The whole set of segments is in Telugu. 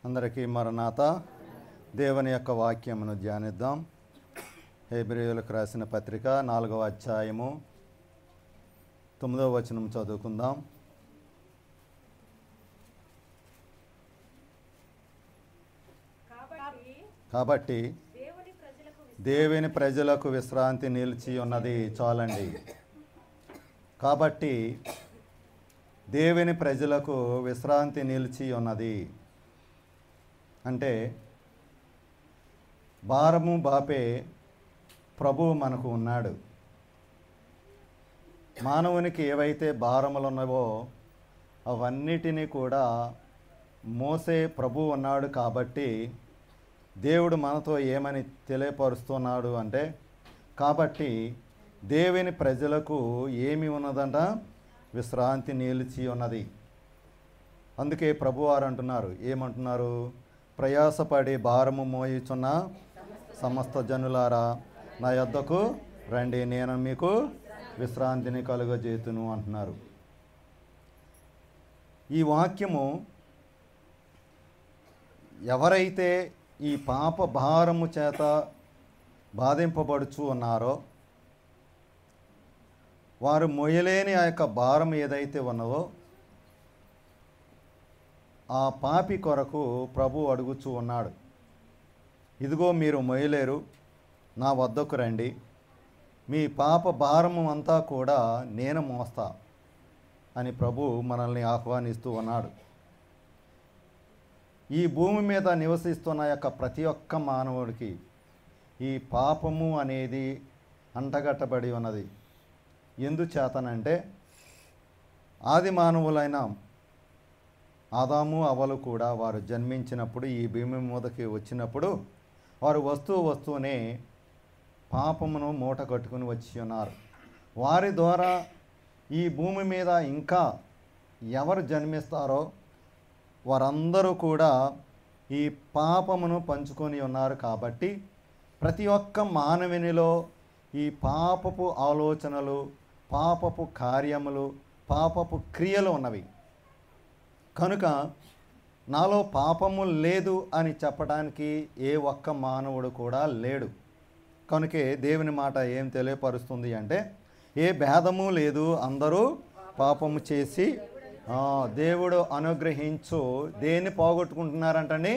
అందరికీ మరణాత. దేవుని యొక్క వాక్యమును ధ్యానిద్దాం. హెబ్రీయులకు రాసిన పత్రిక 4వ అధ్యాయము 9వ వచనం చదువుకుందాం. కాబట్టి దేవుని ప్రజలకు విశ్రాంతి నిలిచి ఉన్నది. చాలండి. కాబట్టి దేవుని ప్రజలకు విశ్రాంతి నిలిచి ఉన్నది అంటే భారము బాపే ప్రభువు మనకు ఉన్నాడు. మానవునికి ఏవైతే భారములు ఉన్నావో అవన్నిటినీ కూడా మోసే ప్రభువు ఉన్నాడు. కాబట్టి దేవుడు మనతో ఏమని తెలియపరుస్తున్నాడు అంటే, కాబట్టి దేవుని ప్రజలకు ఏమి ఉన్నదంట? విశ్రాంతి నిలిచి ఉన్నది. అందుకే ప్రభువారు అంటున్నారు, ఏమంటున్నారు? ప్రయాసపడి భారము మోయుచున్న సమస్త జనులారా నా యొద్దకు రండి, నేను మీకు విశ్రాంతిని కలుగజేతును అంటున్నారు. ఈ వాక్యము ఎవరైతే ఈ పాప భారము చేత బాధింపబడుచు ఉన్నారో వారు మోయలేని ఆ యొక్క భారం ఏదైతే ఉన్నదో ఆ పాపి కొరకు ప్రభు అడుగుచూ ఉన్నాడు. ఇదిగో మీరు మోయలేరు, నా వద్దకు రండి, మీ పాప భారము అంతా కూడా నేను మోస్తా అని ప్రభు మనల్ని ఆహ్వానిస్తూ ఉన్నాడు. ఈ భూమి మీద నివసిస్తున్న యొక్క ప్రతి ఒక్క మానవుడికి ఈ పాపము అనేది అంటగట్టబడి ఉన్నది. ఎందుచేతనంటే ఆది మానవులైన ఆదాము అవ్వలు కూడా వారు జన్మించినప్పుడు ఈ భూమి మీదకి వచ్చినప్పుడు వారు వస్తూనే పాపమును మూట కట్టుకుని వచ్చి ఉన్నారు. వారి ద్వారా ఈ భూమి మీద ఇంకా ఎవరు జన్మిస్తారో వారందరూ కూడా ఈ పాపమును పంచుకొని ఉన్నారు. కాబట్టి ప్రతి ఒక్క మానవునిలో ఈ పాపపు ఆలోచనలు, పాపపు కార్యములు, పాపపు క్రియలు ఉన్నవి. కనుక నాలో పాపము లేదు అని చెప్పడానికి ఏ ఒక్క మానవుడు కూడా లేడు. కనుకే దేవుని మాట ఏం తెలియపరుస్తుంది అంటే, ఏ భేదము లేదు, అందరూ పాపము చేసి దేవుడు అనుగ్రహించు దేన్ని పోగొట్టుకుంటున్నారంటండి?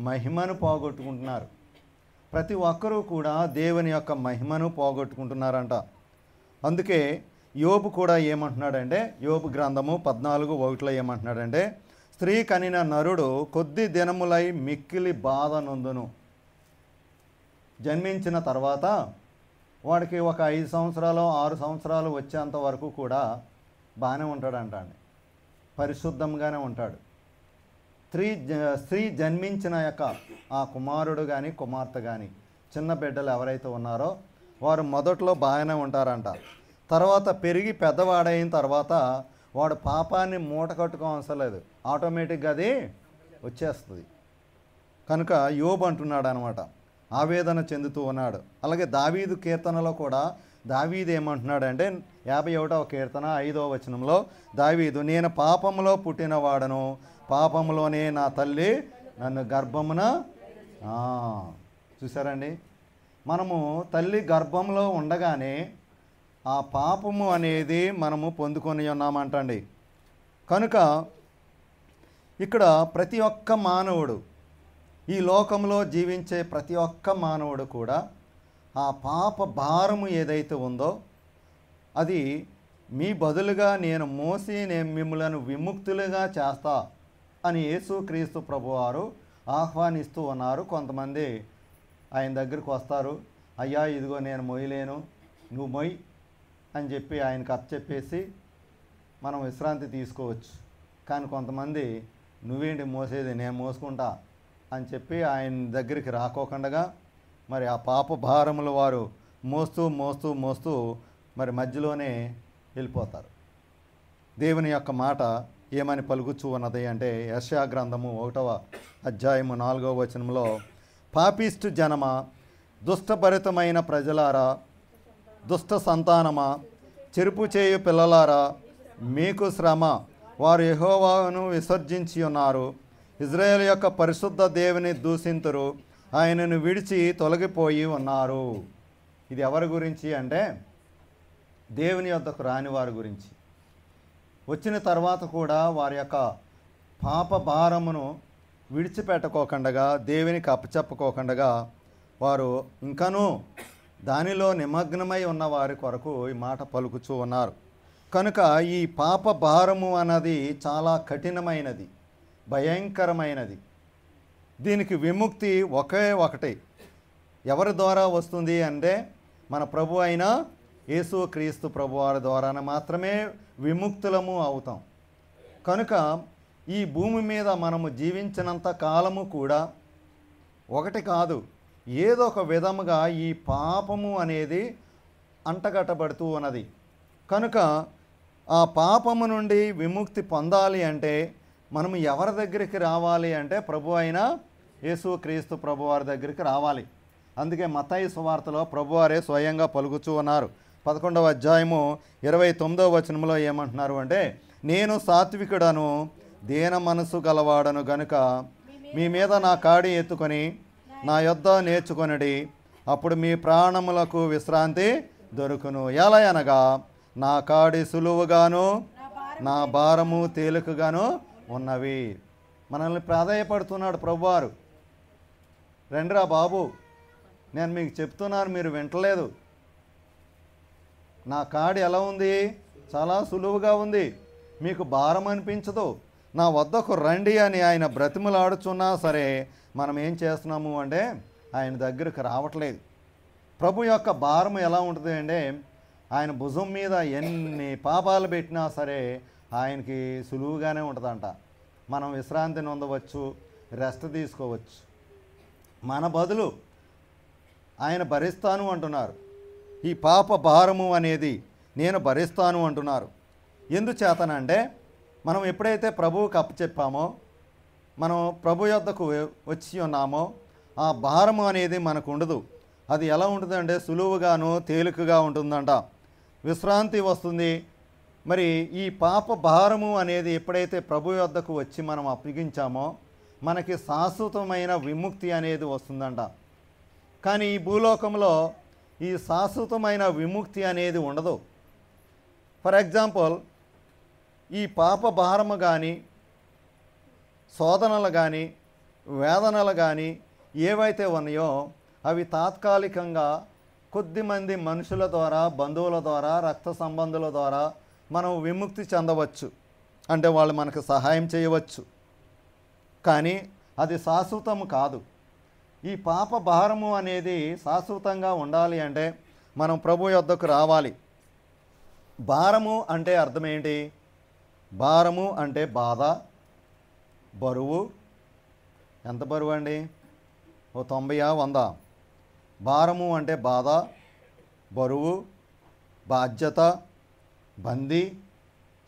మహిమను పోగొట్టుకుంటున్నారు. ప్రతి ఒక్కరూ కూడా దేవుని యొక్క మహిమను పోగొట్టుకుంటున్నారంట. అందుకే యోబు కూడా ఏమంటున్నాడంటే, యోబు గ్రంథము 14:1 ఏమంటున్నాడంటే, స్త్రీ కనిన నరుడు కొద్ది దినములై మిక్కిలి బాధ నొందును. జన్మించిన తర్వాత వాడికి ఒక 5 సంవత్సరాలు 6 సంవత్సరాలు వచ్చేంత వరకు కూడా బాగానే ఉంటాడంట అండి, పరిశుద్ధంగానే ఉంటాడు. స్త్రీ జన్మించిన యొక్క ఆ కుమారుడు కానీ కుమార్తె కానీ చిన్న బిడ్డలు ఎవరైతే ఉన్నారో వారు మొదట్లో బాగానే ఉంటారంట. తర్వాత పెరిగి పెద్దవాడైన తర్వాత వాడు పాపాన్ని మూట కట్టుకోవసరం లేదు, ఆటోమేటిక్గా అది వచ్చేస్తుంది. కనుక యోబు అంటున్నాడు అనమాట, ఆవేదన చెందుతూ ఉన్నాడు. అలాగే దావీదు కీర్తనలో కూడా దావీదు ఏమంటున్నాడంటే 51వ కీర్తన 5వ వచనంలో దావీదు, నేను పాపములో పుట్టినవాడను, పాపములోనే నా తల్లి నన్ను గర్భమున. చూసారండి, మనము తల్లి గర్భంలో ఉండగానే ఆ పాపము అనేది మనము పొందుకొని ఉన్నామంటండి. కనుక ఇక్కడ ప్రతి ఒక్క మానవుడు, ఈ లోకంలో జీవించే ప్రతి ఒక్క మానవుడు కూడా ఆ పాప భారము ఏదైతే ఉందో అది మీ బదులుగా నేను మోసి నేను మిమ్మలను విముక్తులుగా చేస్తా అని యేసుక్రీస్తు ప్రభువారు ఆహ్వానిస్తూ ఉన్నారు. కొంతమంది ఆయన దగ్గరికి వస్తారు, అయ్యా ఇదిగో నేను మోయలేను, నువ్వు మోయ్ అని చెప్పి ఆయనకు అప్పచెప్పేసి మనం విశ్రాంతి తీసుకోవచ్చు. కానీ కొంతమంది నువ్వేంటి మోసేది, నేను మోసుకుంటా అని చెప్పి ఆయన దగ్గరికి రాకోకుండా మరి ఆ పాప భారములు వారు మోస్తూ మరి మధ్యలోనే వెళ్ళిపోతారు. దేవుని యొక్క మాట ఏమని పలుకుచూ ఉన్నది అంటే, యెషయా గ్రంథము 1వ అధ్యాయము 4వ వచనంలో, పాపిష్టు జనమ, దుష్టభరితమైన ప్రజలారా, దుష్ట సంతానమా, చెరుపు చేయు పిల్లలారా, మీకు శ్రమ, వారు యెహోవాను విసర్జించి ఉన్నారు, ఇజ్రాయేల్ యొక్క పరిశుద్ధ దేవుని దూషింతురు, ఆయనను విడిచి తొలగిపోయి ఉన్నారు. ఇది ఎవరి గురించి అంటే దేవుని యొద్దకు రాని వారి గురించి. వచ్చిన తర్వాత కూడా వారి యొక్క పాప భారమును విడిచిపెట్టుకోకుండా, దేవునికి అప్పచెప్పుకోకుండా వారు ఇంకనూ దానిలో నిమగ్నమై ఉన్న వారి కొరకు ఈ మాట పలుకుచూ ఉన్నారు. కనుక ఈ పాప భారము అన్నది చాలా కఠినమైనది, భయంకరమైనది. దీనికి విముక్తి ఒకే ఒకటి. ఎవరి ద్వారా వస్తుంది అంటే మన ప్రభు అయిన యేసు క్రీస్తు ప్రభు వారి ద్వారానే మాత్రమే విముక్తులము అవుతాం. కనుక ఈ భూమి మీద మనము జీవించినంత కాలము కూడా ఒకటి కాదు, ఏదో ఒక విధముగా ఈ పాపము అనేది అంటగట్టబడుతూ ఉన్నది. కనుక ఆ పాపము నుండి విముక్తి పొందాలి అంటే మనము ఎవరి దగ్గరికి రావాలి అంటే ప్రభు అయిన యేసు క్రీస్తు ప్రభువారి దగ్గరికి రావాలి. అందుకే మత్తయి సువార్తలో ప్రభువారే స్వయంగా పలుకుచూ ఉన్నారు. 11వ అధ్యాయము 29వ వచనంలో ఏమంటున్నారు అంటే, నేను సాత్వికుడను, దీన మనసు గలవాడను గనుక మీ మీద నా కాడి ఎత్తుకొని నా యొద్ద నేర్చుకొనడి, అప్పుడు మీ ప్రాణములకు విశ్రాంతి దొరుకును. ఎలా అనగా నా కాడి సులువుగాను నా భారము తేలికగాను ఉన్నవి. మనల్ని ప్రాధాయపడుతున్నాడు ప్రభువారు. రండిరా బాబు, నేను మీకు చెప్తున్నాను, మీరు వింటలేదు. నా కాడి ఎలా ఉంది? చాలా సులువుగా ఉంది, మీకు భారం అనిపించదు. నా వద్దకు రండి అని ఆయన బ్రతిమలాడుచున్నా సరే మనం ఏం చేస్తున్నాము అంటే ఆయన దగ్గరికి రావట్లేదు. ప్రభు యొక్క భారం ఎలా ఉంటుంది అంటే ఆయన భుజం మీద ఎన్ని పాపాలు పెట్టినా సరే ఆయనకి సులువుగానే ఉంటుందంట. మనం విశ్రాంతిని పొందవచ్చు, రెస్ట్ తీసుకోవచ్చు. మన బదులు ఆయన భరిస్తాను అంటున్నారు. ఈ పాప భారము అనేది నేను భరిస్తాను అంటున్నారు. ఎందుచేతనంటే మనం ఎప్పుడైతే ప్రభువుకి అప్పచెప్పామో, మనం ప్రభు యొద్దకు వచ్చి ఉన్నామో, ఆ భారము అనేది మనకు ఉండదు. అది ఎలా ఉంటుందంటే సులువుగాను తేలికగా ఉంటుందంట, విశ్రాంతి వస్తుంది. మరి ఈ పాప భారము అనేది ఎప్పుడైతే ప్రభు యొద్దకు వచ్చి మనం అప్పగించామో మనకి శాశ్వతమైన విముక్తి అనేది వస్తుందంట. కానీ ఈ భూలోకంలో ఈ శాశ్వతమైన విముక్తి అనేది ఉండదు. ఫర్ ఎగ్జాంపుల్, ఈ పాప భారము కానీ, శోధనలు కానీ, వేదనలు కానీ ఏవైతే ఉన్నాయో అవి తాత్కాలికంగా కొద్దిమంది మనుషుల ద్వారా, బంధువుల ద్వారా, రక్త సంబంధుల ద్వారా మనం విముక్తి చెందవచ్చు. అంటే వాళ్ళు మనకు సహాయం చేయవచ్చు. కానీ అది శాశ్వతము కాదు. ఈ పాప భారము అనేది శాశ్వతంగా ఉండాలి అంటే మనం ప్రభు యొద్దకు రావాలి. భారము అంటే అర్థం ఏంటి? భారము అంటే బాధ, బరువు. ఎంత బరువు అండి? ఓ 90 100. భారము అంటే బాధ, బరువు, బాధ్యత, బందీ,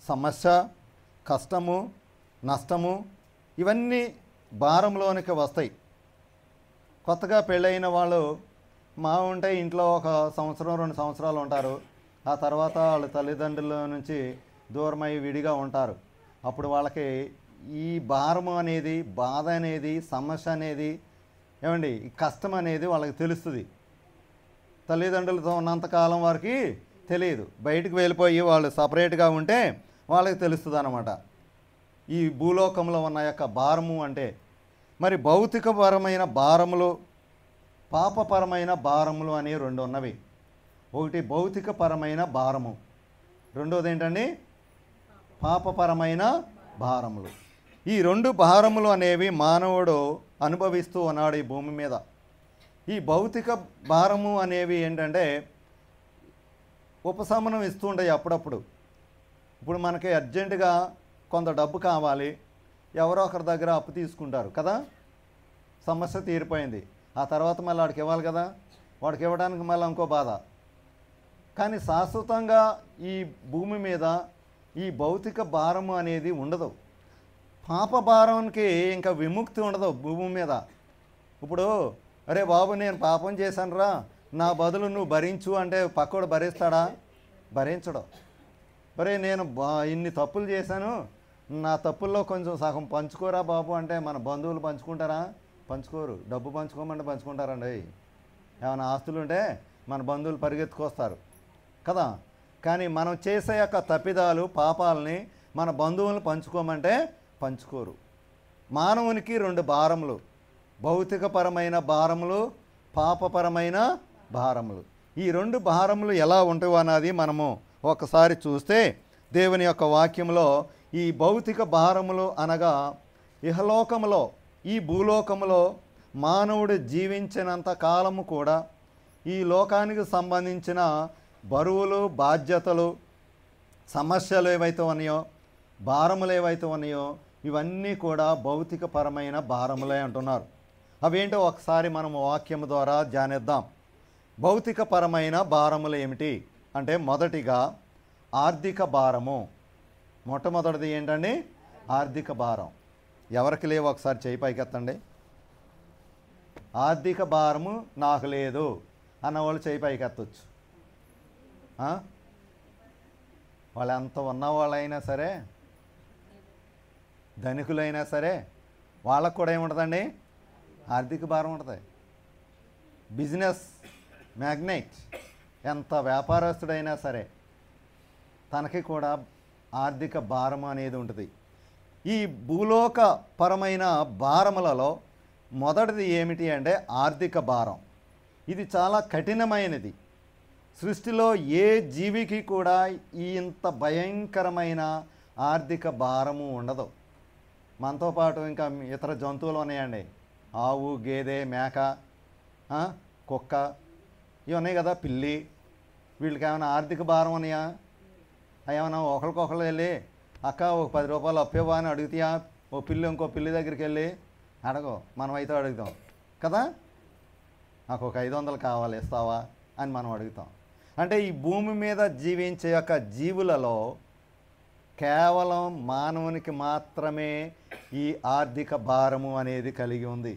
సమస్య, కష్టము, నష్టము, ఇవన్నీ భారంలోనికి వస్తాయి. కొత్తగా పెళ్ళైన వాళ్ళు ఉంటే ఇంట్లో ఒక సంవత్సరం 2 సంవత్సరాలు ఉంటారు. ఆ తర్వాత వాళ్ళ తల్లిదండ్రుల నుంచి దూరమై విడిగా ఉంటారు. అప్పుడు వాళ్ళకి ఈ భారము అనేది, బాధ అనేది, సమస్య అనేది, ఏమండి, ఈ కష్టం అనేది వాళ్ళకి తెలుస్తుంది. తల్లిదండ్రులతో ఉన్నంతకాలం వారికి తెలియదు. బయటకు వెళ్ళిపోయి వాళ్ళు సపరేట్గా ఉంటే వాళ్ళకి తెలుస్తుంది అన్నమాట ఈ భూలోకంలో ఉన్న యొక్క భారము అంటే. మరి భౌతికపరమైన భారములు, పాపపరమైన భారములు అని 2 ఉన్నవి. ఒకటి భౌతికపరమైన భారము, రెండోది ఏంటండి? పాపపరమైన భారములు. ఈ 2 భారములు అనేవి మానవుడు అనుభవిస్తూ ఉన్నాడు ఈ భూమి మీద. ఈ భౌతిక భారము అనేవి ఏంటంటే ఉపశమనం ఇస్తుంటాయి అప్పుడప్పుడు. ఇప్పుడు మనకి అర్జెంటుగా కొంత డబ్బు కావాలి, ఎవరో ఒకరి దగ్గర అప్పు తీసుకుంటారు కదా, సమస్య తీరిపోయింది. ఆ తర్వాత మళ్ళీ వాడికి ఇవ్వాలి కదా, వాడికి ఇవ్వడానికి మళ్ళీ ఇంకో బాధ. కానీ శాశ్వతంగా ఈ భూమి మీద ఈ భౌతిక భారము అనేది ఉండదు. పాప భారానికి ఇంకా విముక్తి ఉండదు భూమి మీద. ఇప్పుడు అరే బాబు, నేను పాపం చేశానురా, నా బదులు నువ్వు భరించు అంటే పక్కోడు భరిస్తాడా? భరించడు. అరే నేను ఇన్ని తప్పులు చేశాను, నా తప్పుల్లో కొంచెం సగం పంచుకోరా బాబు అంటే మన బంధువులు పంచుకుంటారా? పంచుకోరు. డబ్బు పంచుకోమంటే పంచుకుంటారండి. ఏమైనా ఆస్తులు ఉంటే మన బంధువులు పరిగెత్తుకొస్తారు కదా. కానీ మనం చేసే యొక్క తప్పిదాలు పాపాలని మన బంధువులను పంచుకోమంటే పంచుకోరు. మానవునికి రెండు భారములు, భౌతికపరమైన భారములు, పాపపరమైన భారములు. ఈ రెండు భారములు ఎలా ఉంటావు అన్నది మనము ఒకసారి చూస్తే దేవుని యొక్క వాక్యంలో ఈ భౌతిక భారములు అనగా ఇహలోకములో, ఈ భూలోకములో మానవుడు జీవించినంత కాలము కూడా ఈ లోకానికి సంబంధించిన బరువులు, బాధ్యతలు, సమస్యలు ఏవైతే ఉన్నాయో, భారములు ఏవైతే ఉన్నాయో ఇవన్నీ కూడా భౌతికపరమైన భారములే అంటున్నారు. అవేంటో ఒకసారి మనము వాక్యము ద్వారా ధ్యానిద్దాం. భౌతికపరమైన భారములు ఏమిటి అంటే మొదటిగా ఆర్థిక భారము. మొట్టమొదటిది ఏంటండి? ఆర్థిక భారం. ఎవరికి లేవు ఒకసారి చేయి పైకెత్తండి. ఆర్థిక భారము నాకు లేదు అన్నవాళ్ళు చేయి పైకెత్తచ్చు. వాళ్ళు ఎంత ఉన్నవాళ్ళైనా సరే, ధనికులైనా సరే వాళ్ళకు కూడా ఏముంటుందండి? ఆర్థిక భారం ఉంటుంది. బిజినెస్ మ్యాగ్నెట్ ఎంత వ్యాపారస్తుడైనా సరే తనకి కూడా ఆర్థిక భారం అనేది ఉంటుంది. ఈ భూలోక పరమైన భారములలో మొదటిది ఏమిటి అంటే ఆర్థిక భారం. ఇది చాలా కఠినమైనది. సృష్టిలో ఏ జీవికి కూడా ఇంత భయంకరమైన ఆర్థిక భారము ఉండదు. మనతో పాటు ఇంకా ఇతర జంతువులు ఉన్నాయండి. ఆవు, గేదె, మేక, కుక్క ఇవి ఉన్నాయి కదా, పిల్లి. వీళ్ళకి ఏమైనా ఆర్థిక భారం ఉన్నాయా? ఏమైనా ఒకరికొకరు వెళ్ళి అక్క ఒక 10 రూపాయలు అప్పేవా అని అడుగుతాయా? ఓ పిల్లి ఇంకో పిల్లి దగ్గరికి వెళ్ళి అడగవు. మనం అయితే అడుగుతాం కదా, నాకు ఒక 500 కావాలి ఇస్తావా అని మనం అడుగుతాం. అంటే ఈ భూమి మీద జీవించే యొక్క జీవులలో కేవలం మానవునికి మాత్రమే ఈ ఆర్థిక భారము అనేది కలిగి ఉంది.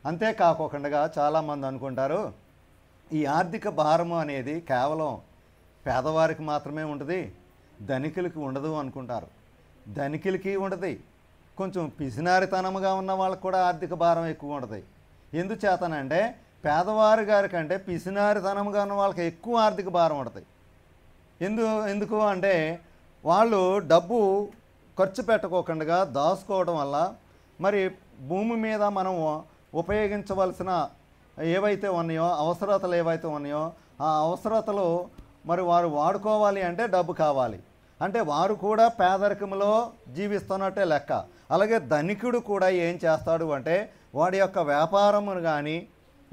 అంతేకాకుండా చాలామంది అనుకుంటారు ఈ ఆర్థిక భారము అనేది కేవలం పేదవారికి మాత్రమే ఉంటుంది, ధనికులకి ఉండదు అనుకుంటారు. ధనికులకి ఉంటుంది, కొంచెం పిసినారితనముగా ఉన్న వాళ్ళకి కూడా ఆర్థిక భారం ఎక్కువ ఉంటుంది. ఎందుచేతనంటే పేదవారి గారి కంటే పిసినారితనముగా ఉన్న వాళ్ళకి ఎక్కువ ఆర్థిక భారం ఉంటుంది. ఎందుకు అంటే వాళ్ళు డబ్బు ఖర్చు పెట్టకోకుండా దాచుకోవడం వల్ల మరి భూమి మీద మనం ఉపయోగించవలసిన ఏవైతే ఉన్నాయో, అవసరతలు ఏవైతే ఉన్నాయో ఆ అవసరతలు మరి వారు వాడుకోవాలి అంటే డబ్బు కావాలి. అంటే వారు కూడా పేదరికంలో జీవిస్తున్నట్టే లెక్క. అలాగే ధనికుడు కూడా ఏం చేస్తాడు అంటే వాడి యొక్క వ్యాపారమును కానీ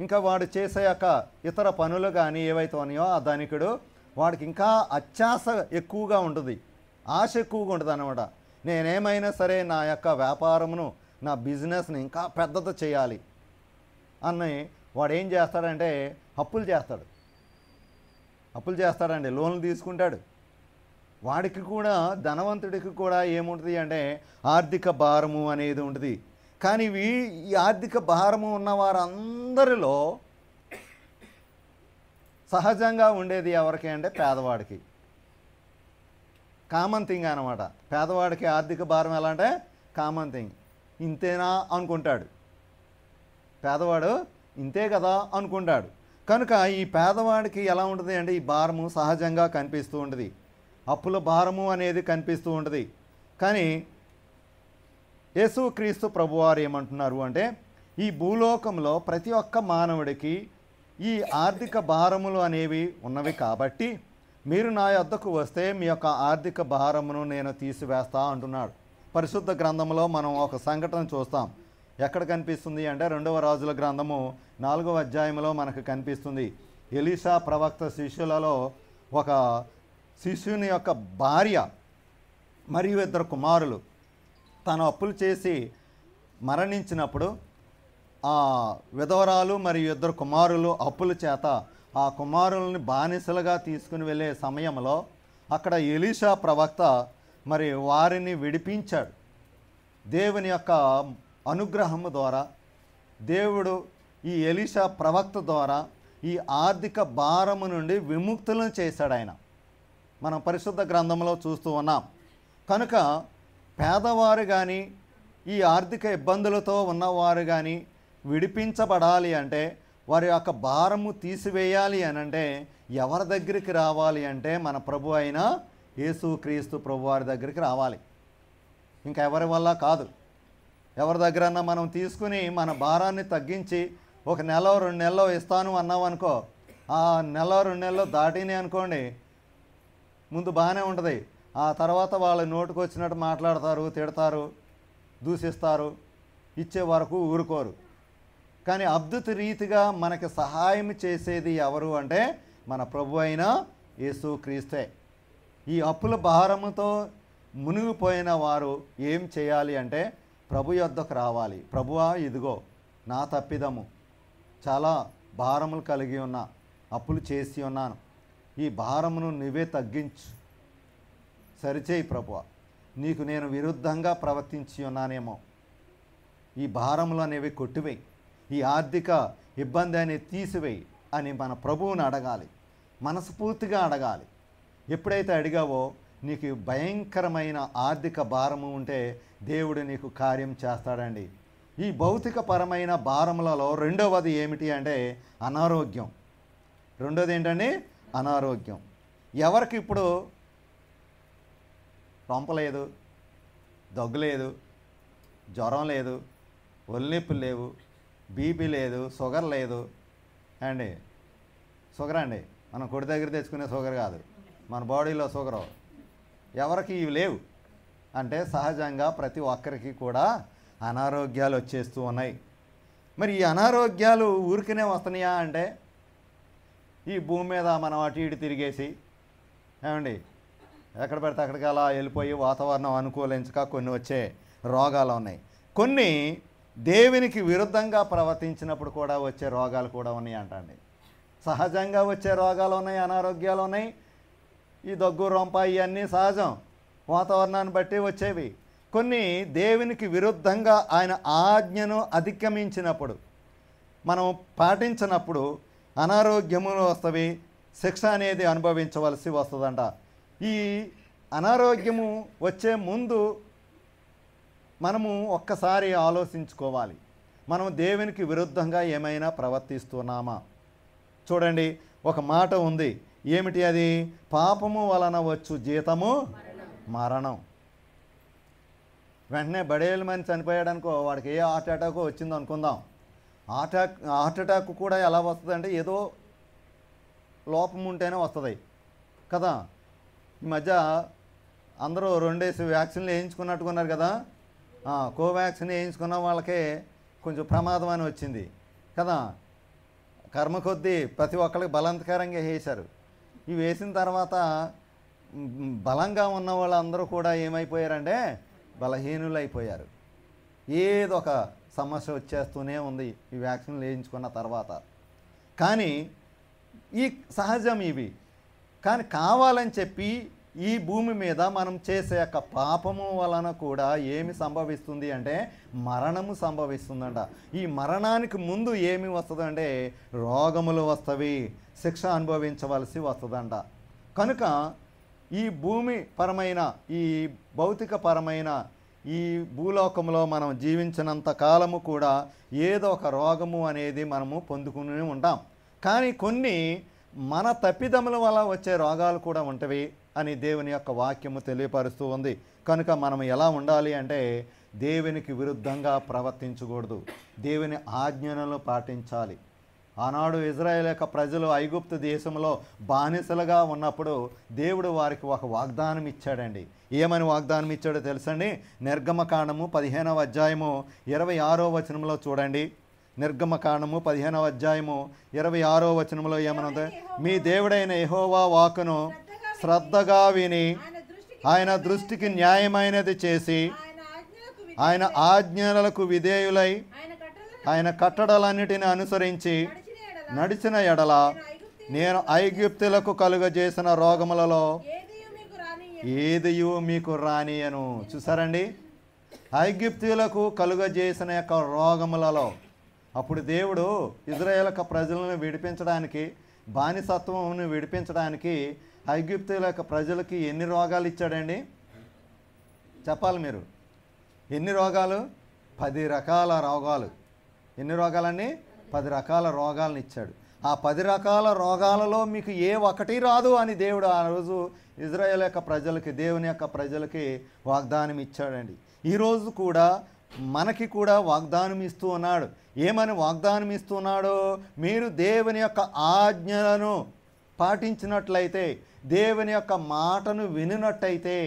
ఇంకా వాడు చేసే యొక్క ఇతర పనులు కానీ ఏవైతే ఉన్నాయో ఆ ధనికుడు వాడికి ఇంకా అత్యాశ ఎక్కువగా ఉంటుంది, ఆశ ఎక్కువగా ఉంటుంది అన్నమాట. నేనేమైనా సరే నా యొక్క వ్యాపారమును, నా బిజినెస్ని ఇంకా పెద్దది చేయాలి అని వాడు ఏం చేస్తాడంటే అప్పులు చేస్తాడండి, లోన్లు తీసుకుంటాడు. వాడికి కూడా ధనవంతుడికి కూడా ఏముంటుంది అంటే ఆర్థిక భారము అనేది ఉంటుంది. కానీ ఈ ఆర్థిక భారము ఉన్న వారందరిలో సహజంగా ఉండేది ఎవరికి అంటే పేదవాడికి. కామన్ థింగ్ అన్నమాట. పేదవాడికి ఆర్థిక భారం ఎలా అంటే కామన్ థింగ్. ఇంతేనా అనుకుంటాడు పేదవాడు, ఇంతే కదా అనుకుంటాడు. కనుక ఈ పేదవాడికి ఎలా ఉంటుంది అంటే ఈ భారము సహజంగా కనిపిస్తూ ఉంటుంది, అప్పుల భారము అనేది కనిపిస్తూ ఉంటుంది. కానీ యేసుక్రీస్తు ప్రభువారు ఏమంటున్నారు అంటే ఈ భూలోకంలో ప్రతి ఒక్క మానవుడికి ఈ ఆర్థిక భారములు అనేవి ఉన్నవి కాబట్టి మీరు నా యొద్దకు వస్తే మీ యొక్క ఆర్థిక భారమును నేను తీసివేస్తా అంటున్నాడు. పరిశుద్ధ గ్రంథంలో మనం ఒక సంఘటన చూస్తాం. ఎక్కడ కనిపిస్తుంది అంటే 2వ రాజుల గ్రంథము 4వ అధ్యాయంలో మనకు కనిపిస్తుంది. ఎలీషా ప్రవక్త శిష్యులలో ఒక శిష్యుని యొక్క భార్య మరియు 2 కుమారులు తను అప్పులు చేసి మరణించినప్పుడు ఆ విధవరాలు మరియు 2 కుమారులు అప్పుల చేత ఆ కుమారులని బానిసలుగా తీసుకుని వెళ్ళే సమయంలో అక్కడ ఎలీషా ప్రవక్త మరి వారిని విడిపించాడు. దేవుని యొక్క అనుగ్రహము ద్వారా దేవుడు ఈ ఎలీషా ప్రవక్త ద్వారా ఈ ఆర్థిక భారము నుండి విముక్తులను చేశాడు ఆయన. మనం పరిశుద్ధ గ్రంథంలో చూస్తూ ఉన్నాం. కనుక పేదవారు కానీ ఈ ఆర్థిక ఇబ్బందులతో ఉన్నవారు కానీ విడిపించబడాలి అంటే, వారి యొక్క భారము తీసివేయాలి అని అంటే ఎవరి దగ్గరికి రావాలి అంటే మన ప్రభు అయిన యేసుక్రీస్తు ప్రభు వారి దగ్గరికి రావాలి. ఇంకా ఎవరి వల్ల కాదు. ఎవరి దగ్గరన్నా మనం తీసుకుని మన భారాన్ని తగ్గించి ఒక నెల 2 నెలలో ఇస్తాను అన్నాం అనుకో, ఆ నెల 2 నెలలు దాటినాయి అనుకోండి, ముందు బాగానే ఉంటుంది. ఆ తర్వాత వాళ్ళ నోటుకు వచ్చినట్టు మాట్లాడతారు, తిడతారు, దూషిస్తారు, ఇచ్చే వరకు ఊరుకోరు. కానీ అద్భుత రీతిగా మనకి సహాయం చేసేది ఎవరు అంటే మన ప్రభు అయిన యేసుక్రీస్తే. ఈ అప్పుల భారముతో మునిగిపోయిన వారు ఏం చేయాలి అంటే ప్రభు యొద్దకు రావాలి. ప్రభువా, ఇదిగో నా తప్పిదము, చాలా భారములు కలిగి ఉన్నా, అప్పులు చేసి ఉన్నాను, ఈ భారమును నువ్వే తగ్గించు, సరిచేయి ప్రభువా, నీకు నేను విరుద్ధంగా ప్రవర్తించి ఉన్నానేమో, ఈ భారములు అనేవి కొట్టివేయి, ఈ ఆర్థిక ఇబ్బంది అనేది తీసివేయి అని మన ప్రభువుని అడగాలి. మనస్ఫూర్తిగా అడగాలి. ఎప్పుడైతే అడిగావో నీకు భయంకరమైన ఆర్థిక భారము ఉంటే దేవుడు నీకు కార్యం చేస్తాడండి. ఈ భౌతికపరమైన భారములలో రెండవది ఏమిటి అంటే అనారోగ్యం. రెండోది ఏంటండి? అనారోగ్యం. ఎవరికి ఇప్పుడు రొంప లేదు, దగ్గు లేదు, జ్వరం లేదు, ఒళ్ళిప్పులు లేవు, బీపీ లేదు, షుగర్ లేదు అండి. షుగర్ అండి, మనం కొడి దగ్గర తెచ్చుకునే షుగర్ కాదు, మన బాడీలో షుగరు. ఎవరికి ఇవి లేవు అంటే సహజంగా ప్రతి ఒక్కరికి కూడా అనారోగ్యాలు వచ్చేస్తూ ఉన్నాయి. మరి ఈ అనారోగ్యాలు ఊరికనే వస్తున్నాయా అంటే, ఈ భూమి మీద మనం అటు ఇటు తిరిగేసి ఏమండి ఎక్కడ పెడితే అక్కడికి అలా వెళ్ళిపోయి వాతావరణం అనుకూలించక కొన్ని వచ్చే రోగాలు ఉన్నాయి. కొన్ని దేవునికి విరుద్ధంగా ప్రవర్తించినప్పుడు కూడా వచ్చే రోగాలు కూడా ఉన్నాయి అంటండి. సహజంగా వచ్చే రోగాలు ఉన్నాయి, అనారోగ్యాలు ఉన్నాయి. ఈ దగ్గు, రొంప ఇవన్నీ సహజం, వాతావరణాన్ని బట్టి వచ్చేవి. కొన్ని దేవునికి విరుద్ధంగా ఆయన ఆజ్ఞను అతిక్రమించినప్పుడు, మనం పాటించినప్పుడు అనారోగ్యములు వస్తవి, శిక్ష అనేది అనుభవించవలసి వస్తుందంట. ఈ అనారోగ్యము వచ్చే ముందు మనము ఒక్కసారి ఆలోచించుకోవాలి, మనం దేవునికి విరుద్ధంగా ఏమైనా ప్రవర్తిస్తున్నామా? చూడండి, ఒక మాట ఉంది, ఏమిటి అది? పాపము వలన వచ్చు జీతము మరణం. వెంటనే బడేలు మని చనిపోయాడనుకో, వాడికి ఏ హార్ట్ అటాక్ వచ్చిందో అనుకుందాం. హార్ట్ అటాక్ కూడా ఎలా వస్తుందంటే ఏదో లోపం ఉంటేనే వస్తుంది కదా. ఈ మధ్య అందరూ 2 డేస్ వ్యాక్సిన్లు వేయించుకున్నట్టుకున్నారు కదా. కోవాక్సిన్ వేయించుకున్న వాళ్ళకే కొంచెం ప్రమాదం అని వచ్చింది కదా. కర్మ కొద్దీ ప్రతి ఒక్కరికి బలవంతకరంగా వేశారు. ఇవి వేసిన తర్వాత బలంగా ఉన్న వాళ్ళందరూ కూడా ఏమైపోయారంటే బలహీనులు అయిపోయారు. ఏదో ఒక సమస్య వచ్చేస్తూనే ఉంది ఈ వ్యాక్సిన్లు వేయించుకున్న తర్వాత. కానీ ఈ సహజం ఇవి. కానీ కావాలని చెప్పి ఈ భూమి మీద మనం చేసే యొక్క పాపము వలన కూడా ఏమి సంభవిస్తుంది అంటే మరణము సంభవిస్తుందంట. ఈ మరణానికి ముందు ఏమి వస్తుందంటే రోగములు వస్తవి, శిక్ష అనుభవించవలసి వస్తుందంట. కనుక ఈ భూమి పరమైన, ఈ భౌతిక పరమైన ఈ భూలోకంలో మనం జీవించినంత కాలము కూడా ఏదో ఒక రోగము అనేది మనము పొందుకుని ఉంటాం. కానీ కొన్ని మన తప్పిదముల వల్ల వచ్చే రోగాలు కూడా ఉంటవి అని దేవుని యొక్క వాక్యము తెలియపరుస్తూ ఉంది. కనుక మనం ఎలా ఉండాలి అంటే దేవునికి విరుద్ధంగా ప్రవర్తించకూడదు, దేవుని ఆజ్ఞలను పాటించాలి. ఆనాడు ఇజ్రాయేల్ యొక్క ప్రజలు ఐగుప్తు దేశంలో బానిసలుగా ఉన్నప్పుడు దేవుడు వారికి ఒక వాగ్దానం ఇచ్చాడండి. ఏమని వాగ్దానం ఇచ్చాడో తెలుసండి? నిర్గమకాండము 15వ అధ్యాయము 26వ వచనంలో చూడండి. నిర్గమకాండము 15వ అధ్యాయము 26వ వచనంలో ఏమనుంది? మీ దేవుడైన యెహోవా వాక్కును శ్రద్ధగా విని ఆయన దృష్టికి న్యాయమైనది చేసి ఆయన ఆజ్ఞలకు విధేయులై ఆయన కట్టడలన్నిటిని అనుసరించి నడిచిన ఎడల నేను ఐగుప్తులకు కలుగజేసిన రోగములలో ఏదియు మీకు రానియను. చూసారండి, ఐగుప్తులకు కలుగజేసిన యొక్క రోగములలో. అప్పుడు దేవుడు ఇజ్రాయేల్ యొక్క ప్రజలను విడిపించడానికి, బానిసత్వమును విడిపించడానికి ఐగుప్తుల యొక్క ప్రజలకి ఎన్ని రోగాలు ఇచ్చాడండి? చెప్పాలి మీరు. ఎన్ని రోగాలు? 10 రకాల రోగాలు. ఎన్ని రోగాలన్నీ? 10 రకాల రోగాలను ఇచ్చాడు. ఆ 10 రకాల రోగాలలో మీకు ఏ ఒక్కటి రాదు అని దేవుడు ఆ రోజు ఇజ్రాయేల్ యొక్క ప్రజలకి, దేవుని యొక్క ప్రజలకి వాగ్దానం ఇచ్చాడండి. ఈరోజు కూడా మనకి కూడా వాగ్దానం ఇస్తూ ఉన్నాడు. ఏమని వాగ్దానం ఇస్తున్నాడో, మీరు దేవుని యొక్క ఆజ్ఞలను పాటించినట్లయితే, దేవుని యొక్క మాటను వినినట్టయితే,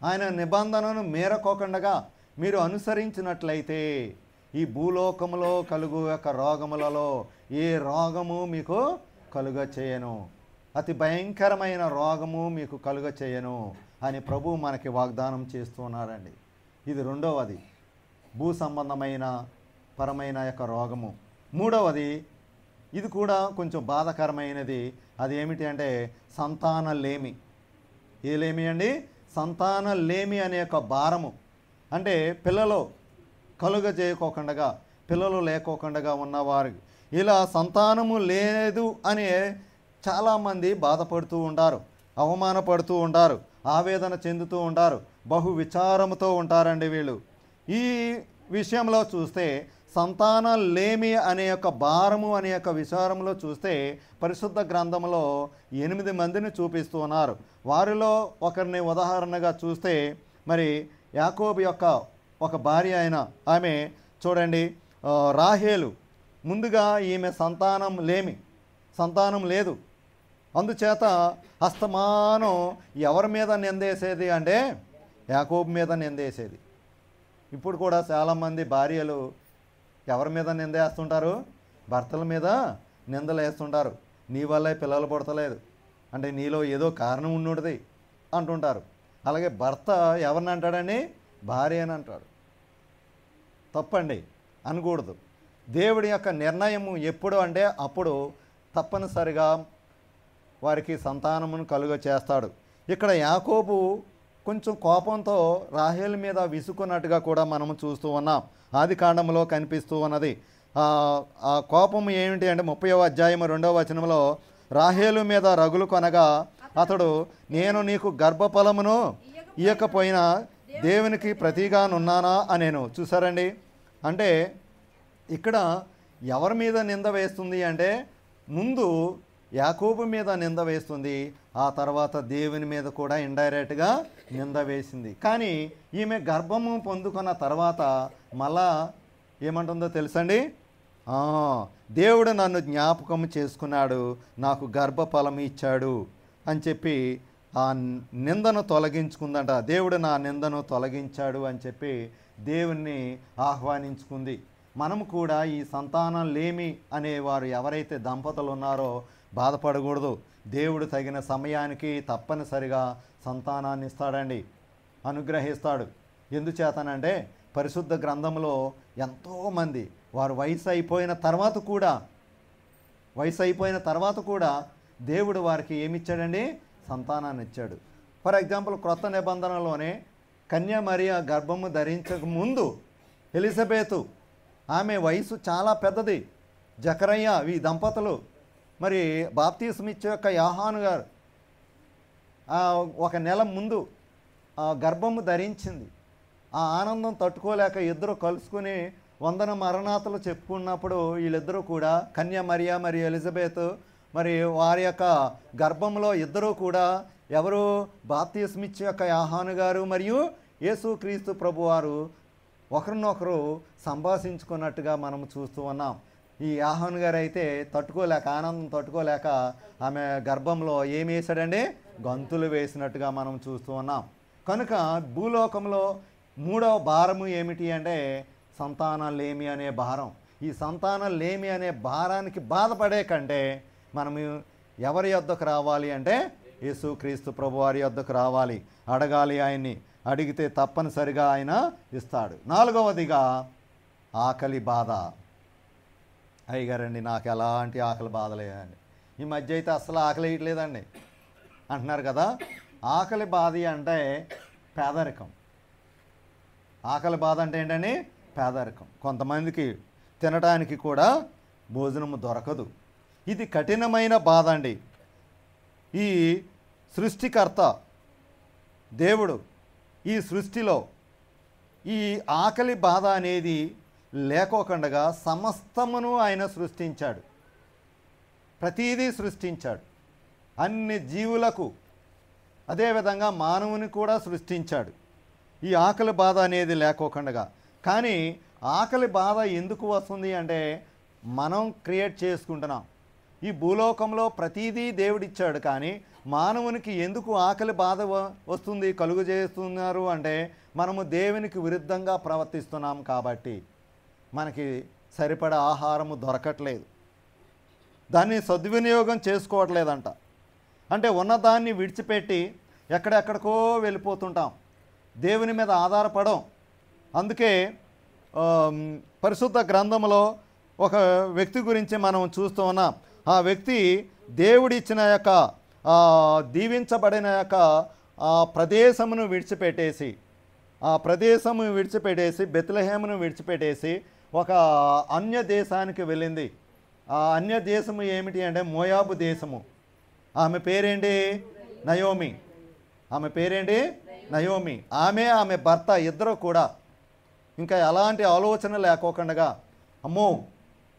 ఆయన నిబంధనను మేరకోకుండా మీరు అనుసరించినట్లయితే, ఈ భూలోకములో కలుగు యొక్క రోగములలో ఏ రోగము మీకు కలుగ చేయను, అతి భయంకరమైన రోగము మీకు కలుగ చేయను అని ప్రభువు మనకి వాగ్దానం చేస్తున్నాడండి. ఇది రెండవది, భూ సంబంధమైన పరమైన యొక్క రోగము. మూడవది, ఇది కూడా కొంచెం బాధాకరమైనది. అది ఏమిటి అంటే సంతానలేమి. ఏ లేమి అండి? సంతానలేమి అనే యొక్క భారము. అంటే పిల్లలు కలుగ చేయకోకుండా, పిల్లలు లేకోకుండా ఉన్నవారు, ఇలా సంతానము లేదు అని చాలామంది బాధపడుతూ ఉంటారు, అవమానపడుతూ ఉంటారు, ఆవేదన చెందుతూ ఉంటారు, బహు విచారముతో ఉంటారండి వీళ్ళు. ఈ విషయంలో చూస్తే సంతానలేమి అనే యొక్క భారము అనే యొక్క విచారంలో చూస్తే పరిశుద్ధ గ్రంథంలో 8 మందిని చూపిస్తూ ఉన్నారు. వారిలో ఒకరిని ఉదాహరణగా చూస్తే, మరి యాకోబు యొక్క ఒక భార్య అయిన ఆమె చూడండి, రాహేలు. ముందుగా ఈమె సంతానం లేదు. అందుచేత అస్తమానం ఎవరి మీద నిందేసేది అంటే యాకోబు మీద నిందేసేది. ఇప్పుడు కూడా చాలామంది భార్యలు ఎవరి మీద నిందేస్తుంటారు? భర్తల మీద నిందలు వేస్తుంటారు. నీ వల్లే పిల్లలు పుడతలేదు అంటే నీలో ఏదో కారణం ఉన్నది అంటుంటారు. అలాగే భర్త ఎవరిని అంటాడని? భార్య అని అంటాడు. తప్పండి, అనకూడదు. దేవుడి యొక్క నిర్ణయము ఎప్పుడు అంటే అప్పుడు తప్పనిసరిగా వారికి సంతానమును కలుగ చేస్తాడు. ఇక్కడ యాకోబు కొంచెం కోపంతో రాహేలు మీద విసుకున్నట్టుగా కూడా మనము చూస్తూ ఉన్నాం. ఆది కాండంలో కనిపిస్తూ ఉన్నది. ఆ కోపం ఏమిటి అంటే 30వ అధ్యాయం 2వ వచనంలో, రాహేలు మీద రగులు కొనగా అతడు, నేను నీకు గర్భఫలమును ఇయ్యకపోయినా దేవునికి ప్రతిగా నున్నానా అనేను. చూసారండి, అంటే ఇక్కడ ఎవరి మీద నింద వేస్తుంది అంటే ముందు యాకోబు మీద నింద వేస్తుంది, ఆ తర్వాత దేవుని మీద కూడా ఇండైరెక్ట్గా నింద వేసింది. కానీ ఈమె గర్భము పొందుకున్న తర్వాత మళ్ళా ఏమంటుందో తెలుసండి? దేవుడు నన్ను జ్ఞాపకం చేసుకున్నాడు, నాకు గర్భఫలం ఇచ్చాడు అని చెప్పి ఆ నిందను తొలగించుకుందంట. దేవుడు నా నిందను తొలగించాడు అని చెప్పి దేవుణ్ణి ఆహ్వానించుకుంది. మనము కూడా ఈ సంతానం లేమి అనేవారు ఎవరైతే దంపతులు ఉన్నారో బాధపడకూడదు. దేవుడు తగిన సమయానికి తప్పనిసరిగా సంతానాన్ని ఇస్తాడండి, అనుగ్రహిస్తాడు. ఎందుచేతనంటే పరిశుద్ధ గ్రంథంలో ఎంతోమంది వారు వయసు అయిపోయిన తర్వాత కూడా దేవుడు వారికి ఏమిచ్చాడండి? సంతానాన్ని ఇచ్చాడు. ఫర్ ఎగ్జాంపుల్ క్రొత్త నిబంధనలోనే కన్య మరియా గర్భము ధరించక ముందు ఎలిజబెతు, ఆమె వయసు చాలా పెద్దది. జకరయ్య, ఈ దంపతులు, మరి బాప్తీసం ఇచ్చే యొక్క యోహాను గారు 1 నెల ముందు గర్భము ధరించింది. ఆ ఆనందం తట్టుకోలేక ఇద్దరు కలుసుకుని వందన మరణాతలు చెప్పుకున్నప్పుడు వీళ్ళిద్దరూ కూడా, కన్య మరియా మరియు ఎలిజబెత్, మరి వారి యొక్క గర్భంలో ఇద్దరూ కూడా ఎవరు? బాప్తీసం ఇచ్చే యొక్క యోహాను గారు మరియు యేసుక్రీస్తు ప్రభువారు ఒకరినొకరు సంభాషించుకున్నట్టుగా మనం చూస్తూ ఉన్నాం. ఈ యోహాను గారు అయితే ఆనందం తట్టుకోలేక ఆమె గర్భంలో ఏమి వేశాడండి? గంతులు వేసినట్టుగా మనం చూస్తూ ఉన్నాం. కనుక భూలోకంలో 3వ భారము ఏమిటి అంటే సంతానలేమి అనే భారం. ఈ సంతానలేమి అనే భారానికి బాధపడే కంటే మనము ఎవరి యొద్దకు రావాలి అంటే యేసుక్రీస్తు ప్రభువారి యొద్దకు రావాలి, అడగాలి. ఆయన్ని అడిగితే తప్పనిసరిగా ఆయన ఇస్తాడు. 4వదిగా ఆకలి బాధ. అయ్యగారండి నాకు ఎలాంటి ఆకలి బాధ లేదండి, ఈ మధ్య అయితే అసలు ఆకలి వేయట్లేదండి అంటున్నారు కదా. ఆకలి బాధ అంటే పేదరికం. ఆకలి బాధ అంటే ఏంటండి? పేదరికం. కొంతమందికి తినడానికి కూడా భోజనము దొరకదు. ఇది కఠినమైన బాధ అండి. ఈ సృష్టికర్త దేవుడు ఈ సృష్టిలో ఈ ఆకలి బాధ అనేది లేకోకుండా సమస్తమును ఆయన సృష్టించాడు. ప్రతీదీ సృష్టించాడు. అన్ని జీవులకు, అదేవిధంగా మానవుని కూడా సృష్టించాడు. ఈ ఆకలి బాధ అనేది లేకోకుండా. కానీ ఆకలి బాధ ఎందుకు వస్తుంది అంటే మనం క్రియేట్ చేసుకుంటున్నాం. ఈ భూలోకంలో ప్రతీదీ దేవుడిచ్చాడు, కానీ మానవునికి ఎందుకు ఆకలి బాధ వస్తుంది, కలుగు చేస్తున్నారు అంటే మనము దేవునికి విరుద్ధంగా ప్రవర్తిస్తున్నాం కాబట్టి మనకి సరిపడా ఆహారము దొరకట్లేదు, దాన్ని సద్వినియోగం చేసుకోవట్లేదంట. అంటే ఉన్నదాన్ని విడిచిపెట్టి ఎక్కడెక్కడికో వెళ్ళిపోతుంటాం, దేవుని మీద ఆధారపడం. అందుకే పరిశుద్ధ గ్రంథంలో ఒక వ్యక్తి గురించి మనం చూస్తూ ఉన్నాం. ఆ వ్యక్తి దేవుడిచ్చిన యొక్క దీవించబడిన యొక్క ప్రదేశమును విడిచిపెట్టేసి బెత్లెహేమును విడిచిపెట్టేసి ఒక అన్య దేశానికి వెళ్ళింది. ఆ అన్య దేశము ఏమిటి అంటే మోయాబు దేశము. ఆమె పేరేంటి? నయోమి. ఆమె భర్త ఇద్దరు కూడా ఇంకా ఎలాంటి ఆలోచన లేకోకుండా, అమ్మో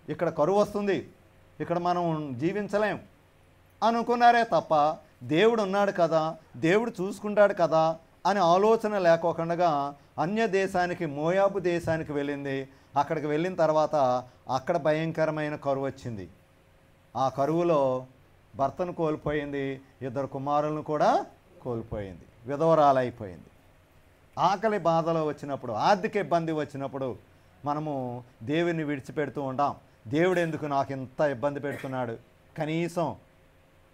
ఇక్కడ కరువు వస్తుంది, ఇక్కడ మనం జీవించలేం అనుకున్నారే తప్ప దేవుడు ఉన్నాడు కదా, దేవుడు చూసుకుంటాడు కదా అని ఆలోచన లేకోకుండా అన్య దేశానికి, మోయాబు దేశానికి వెళ్ళింది. అక్కడికి వెళ్ళిన తర్వాత అక్కడ భయంకరమైన కరువు వచ్చింది. ఆ కరువులో భర్తను కోల్పోయింది, ఇద్దరు కుమారులను కూడా కోల్పోయింది, విధవరాలైపోయింది. ఆకలి బాధలో వచ్చినప్పుడు, ఆర్థిక ఇబ్బంది వచ్చినప్పుడు మనము దేవుని విడిచిపెడుతూ ఉంటాం. దేవుడు ఎందుకు నాకు ఇంత ఇబ్బంది పెడుతున్నాడు, కనీసం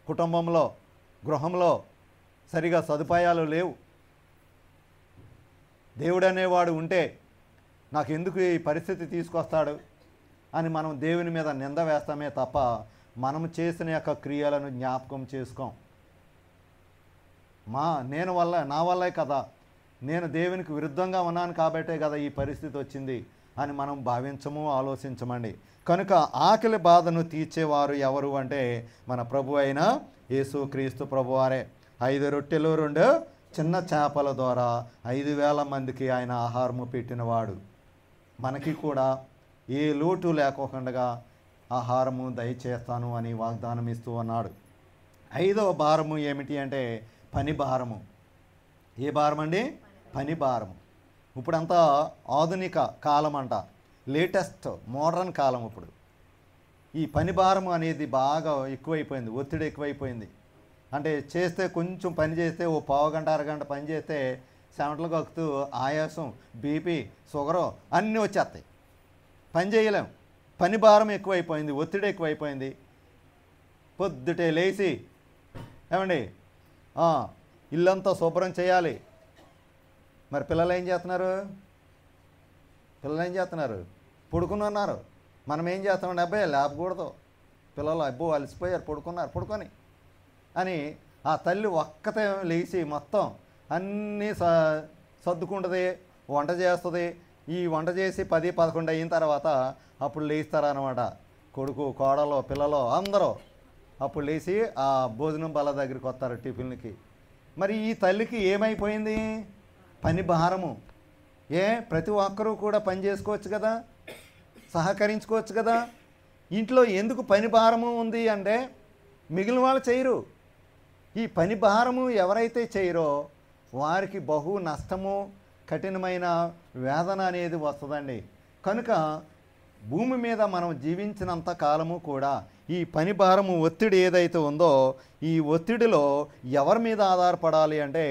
కుటుంబంలో, గృహంలో సరిగా సదుపాయాలు లేవు, దేవుడు అనేవాడు ఉంటే నాకు ఎందుకు ఈ పరిస్థితి తీసుకొస్తాడు అని మనం దేవుని మీద నింద వేస్తామే తప్ప మనం చేసిన యొక్క క్రియలను జ్ఞాపకం చేసుకోం. నా వల్లే కదా, నేను దేవునికి విరుద్ధంగా ఉన్నాను కాబట్టే కదా ఈ పరిస్థితి వచ్చింది అని మనం భావించము, ఆలోచించమండి. కనుక ఆకలి బాధను తీర్చేవారు ఎవరు అంటే మన ప్రభు అయిన యేసుక్రీస్తు ప్రభువారే. 5 రొట్టెలు 2 చిన్న చేపల ద్వారా 5,000 మందికి ఆయన ఆహారము పెట్టినవాడు. మనకి కూడా ఏ లోటు లేకోకుండా ఆహారము దయచేస్తాను అని వాగ్దానం ఇస్తూ ఉన్నాడు. 5వ భారము ఏమిటి అంటే పని భారము. ఏ భారం అండి? పని భారము. ఇప్పుడంతా ఆధునిక కాలం అంట, లేటెస్ట్ మోడర్న్ కాలం. ఇప్పుడు ఈ పని భారము అనేది బాగా ఎక్కువైపోయింది, ఒత్తిడి ఎక్కువైపోయింది. అంటే చేస్తే కొంచెం పని చేస్తే ఓ పావుగంట అరగంట పని చేస్తే చెమటలు కక్కుతూ ఆయాసం, బీపీ, షుగరు అన్నీ వచ్చేస్తాయి, పని చేయలేం. పని భారం ఎక్కువైపోయింది, ఒత్తిడి ఎక్కువైపోయింది. పొద్దుటే లేచి ఏమండి ఇల్లంతా శుభ్రం చేయాలి. మరి పిల్లలు ఏం చేస్తున్నారు? పడుకుని ఉన్నారు. మనం ఏం చేస్తామండి? అబ్బాయి లేపకూడదు, పిల్లలు అబ్బో అలసిపోయారు, పడుకొని అని ఆ తల్లి ఒక్కతే లేచి మొత్తం అన్నీ సర్దుకుంటుంది, వంట చేస్తుంది. ఈ వంట చేసి 10-11 అయిన తర్వాత అప్పుడు లేస్తారనమాట. కొడుకు, కోడలు, పిల్లలు అందరూ అప్పుడు లేచి ఆ భోజనం బల్ల దగ్గరికి వస్తారు టిఫిన్కి. మరి ఈ తల్లికి ఏమైపోయింది? పని భారము. ప్రతి ఒక్కరూ కూడా పని చేసుకోవచ్చు కదా, సహకరించుకోవచ్చు కదా. ఇంట్లో ఎందుకు పని భారము ఉంది అంటే మిగిలిన వాళ్ళు చేయరు. ఈ పని భారము ఎవరైతే చేయరో వారికి బహు నష్టము, కఠినమైన వేదన అనేది వస్తుందండి. కనుక భూమి మీద మనం జీవించినంత కాలము కూడా ఈ పని భారము, ఒత్తిడి ఏదైతే ఉందో ఈ ఒత్తిడిలో ఎవరి మీద ఆధారపడాలి అంటే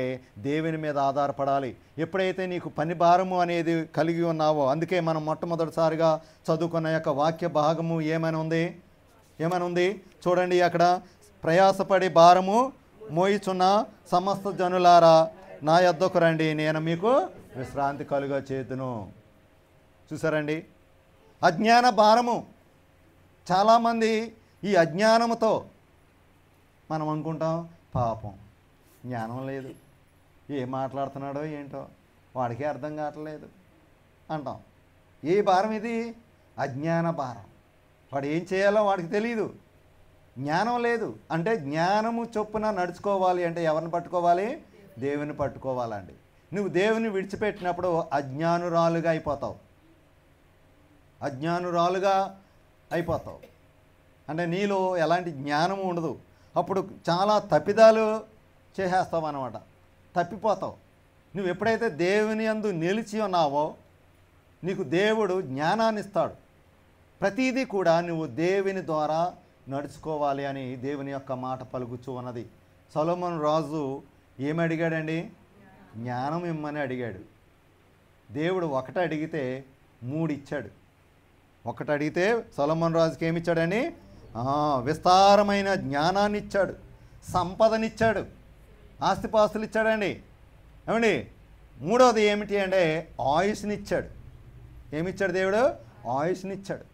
దేవుని మీద ఆధారపడాలి. ఎప్పుడైతే నీకు పని భారము అనేది కలిగి ఉన్నావో, అందుకే మనం మొట్టమొదటిసారిగా చదువుకున్న యొక్క వాక్య భాగము ఏమైనా ఉంది చూడండి. అక్కడ ప్రయాసపడి భారము మోయిచున్న సమస్త జనులారా నా యొద్దకు రండి, నేను మీకు విశ్రాంతి కలుగ చేతును. చూసారండి, అజ్ఞాన భారము. చాలామంది ఈ అజ్ఞానముతో మనం అనుకుంటాం పాపం జ్ఞానం లేదు, ఏం మాట్లాడుతున్నాడో ఏంటో వాడికి అర్థం కావట్లేదు అంటాం. ఏ భారం ఇది? అజ్ఞాన భారం. వాడు ఏం చేయాలో వాడికి తెలియదు, జ్ఞానం లేదు. అంటే జ్ఞానము చొప్పున నడుచుకోవాలి అంటే ఎవరిని పట్టుకోవాలి? దేవుని పట్టుకోవాలండి. నువ్వు దేవుని విడిచిపెట్టినప్పుడు అజ్ఞానురాలుగా అయిపోతావు. అజ్ఞానురాలుగా అయిపోతావు అంటే నీలో ఎలాంటి జ్ఞానము ఉండదు. అప్పుడు చాలా తప్పిదాలు చేసేస్తావు అన్నమాట, తప్పిపోతావు. నువ్వు ఎప్పుడైతే దేవుని యందు నిలిచి ఉన్నావో నీకు దేవుడు జ్ఞానాన్ని ఇస్తాడు. ప్రతిదీ కూడా నువ్వు దేవుని ద్వారా నడుచుకోవాలి అని దేవుని యొక్క మాట పలుకుచూ ఉన్నది. సొలొమోను రాజు ఏమి అడిగాడండి? జ్ఞానం ఇమ్మని అడిగాడు. దేవుడు ఒకటి అడిగితే 3 ఇచ్చాడు. ఒకటి అడిగితే సొలొమోను రాజుకి ఏమి ఇచ్చాడండి? విస్తారమైన జ్ఞానాన్ని ఇచ్చాడు, సంపదనిచ్చాడు, ఆస్తిపాస్తులు ఇచ్చాడండి. ఏమండి? మూడవది ఏమిటి అంటే ఆయుష్నిచ్చాడు. ఏమిచ్చాడు దేవుడు? ఆయుష్నిచ్చాడు,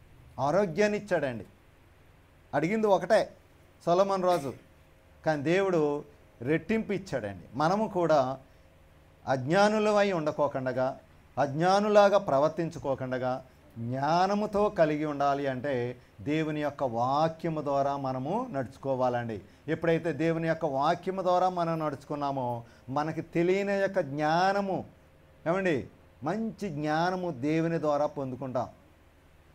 ఆరోగ్యాన్ని ఇచ్చాడండి. అడిగింది ఒకటే సొలొమోను రాజు, కానీ దేవుడు రెట్టింపు ఇచ్చాడండి. మనము కూడా అజ్ఞానులమై ఉండకోకుండా, అజ్ఞానులాగా ప్రవర్తించుకోకుండా జ్ఞానముతో కలిగి ఉండాలి అంటే దేవుని యొక్క వాక్యము ద్వారా మనము నడుచుకోవాలండి. ఎప్పుడైతే దేవుని యొక్క వాక్యము ద్వారా మనం నడుచుకున్నామో మనకి తెలియని యొక్క జ్ఞానము, ఏమండి, మంచి జ్ఞానము దేవుని ద్వారా పొందుకుంటాం.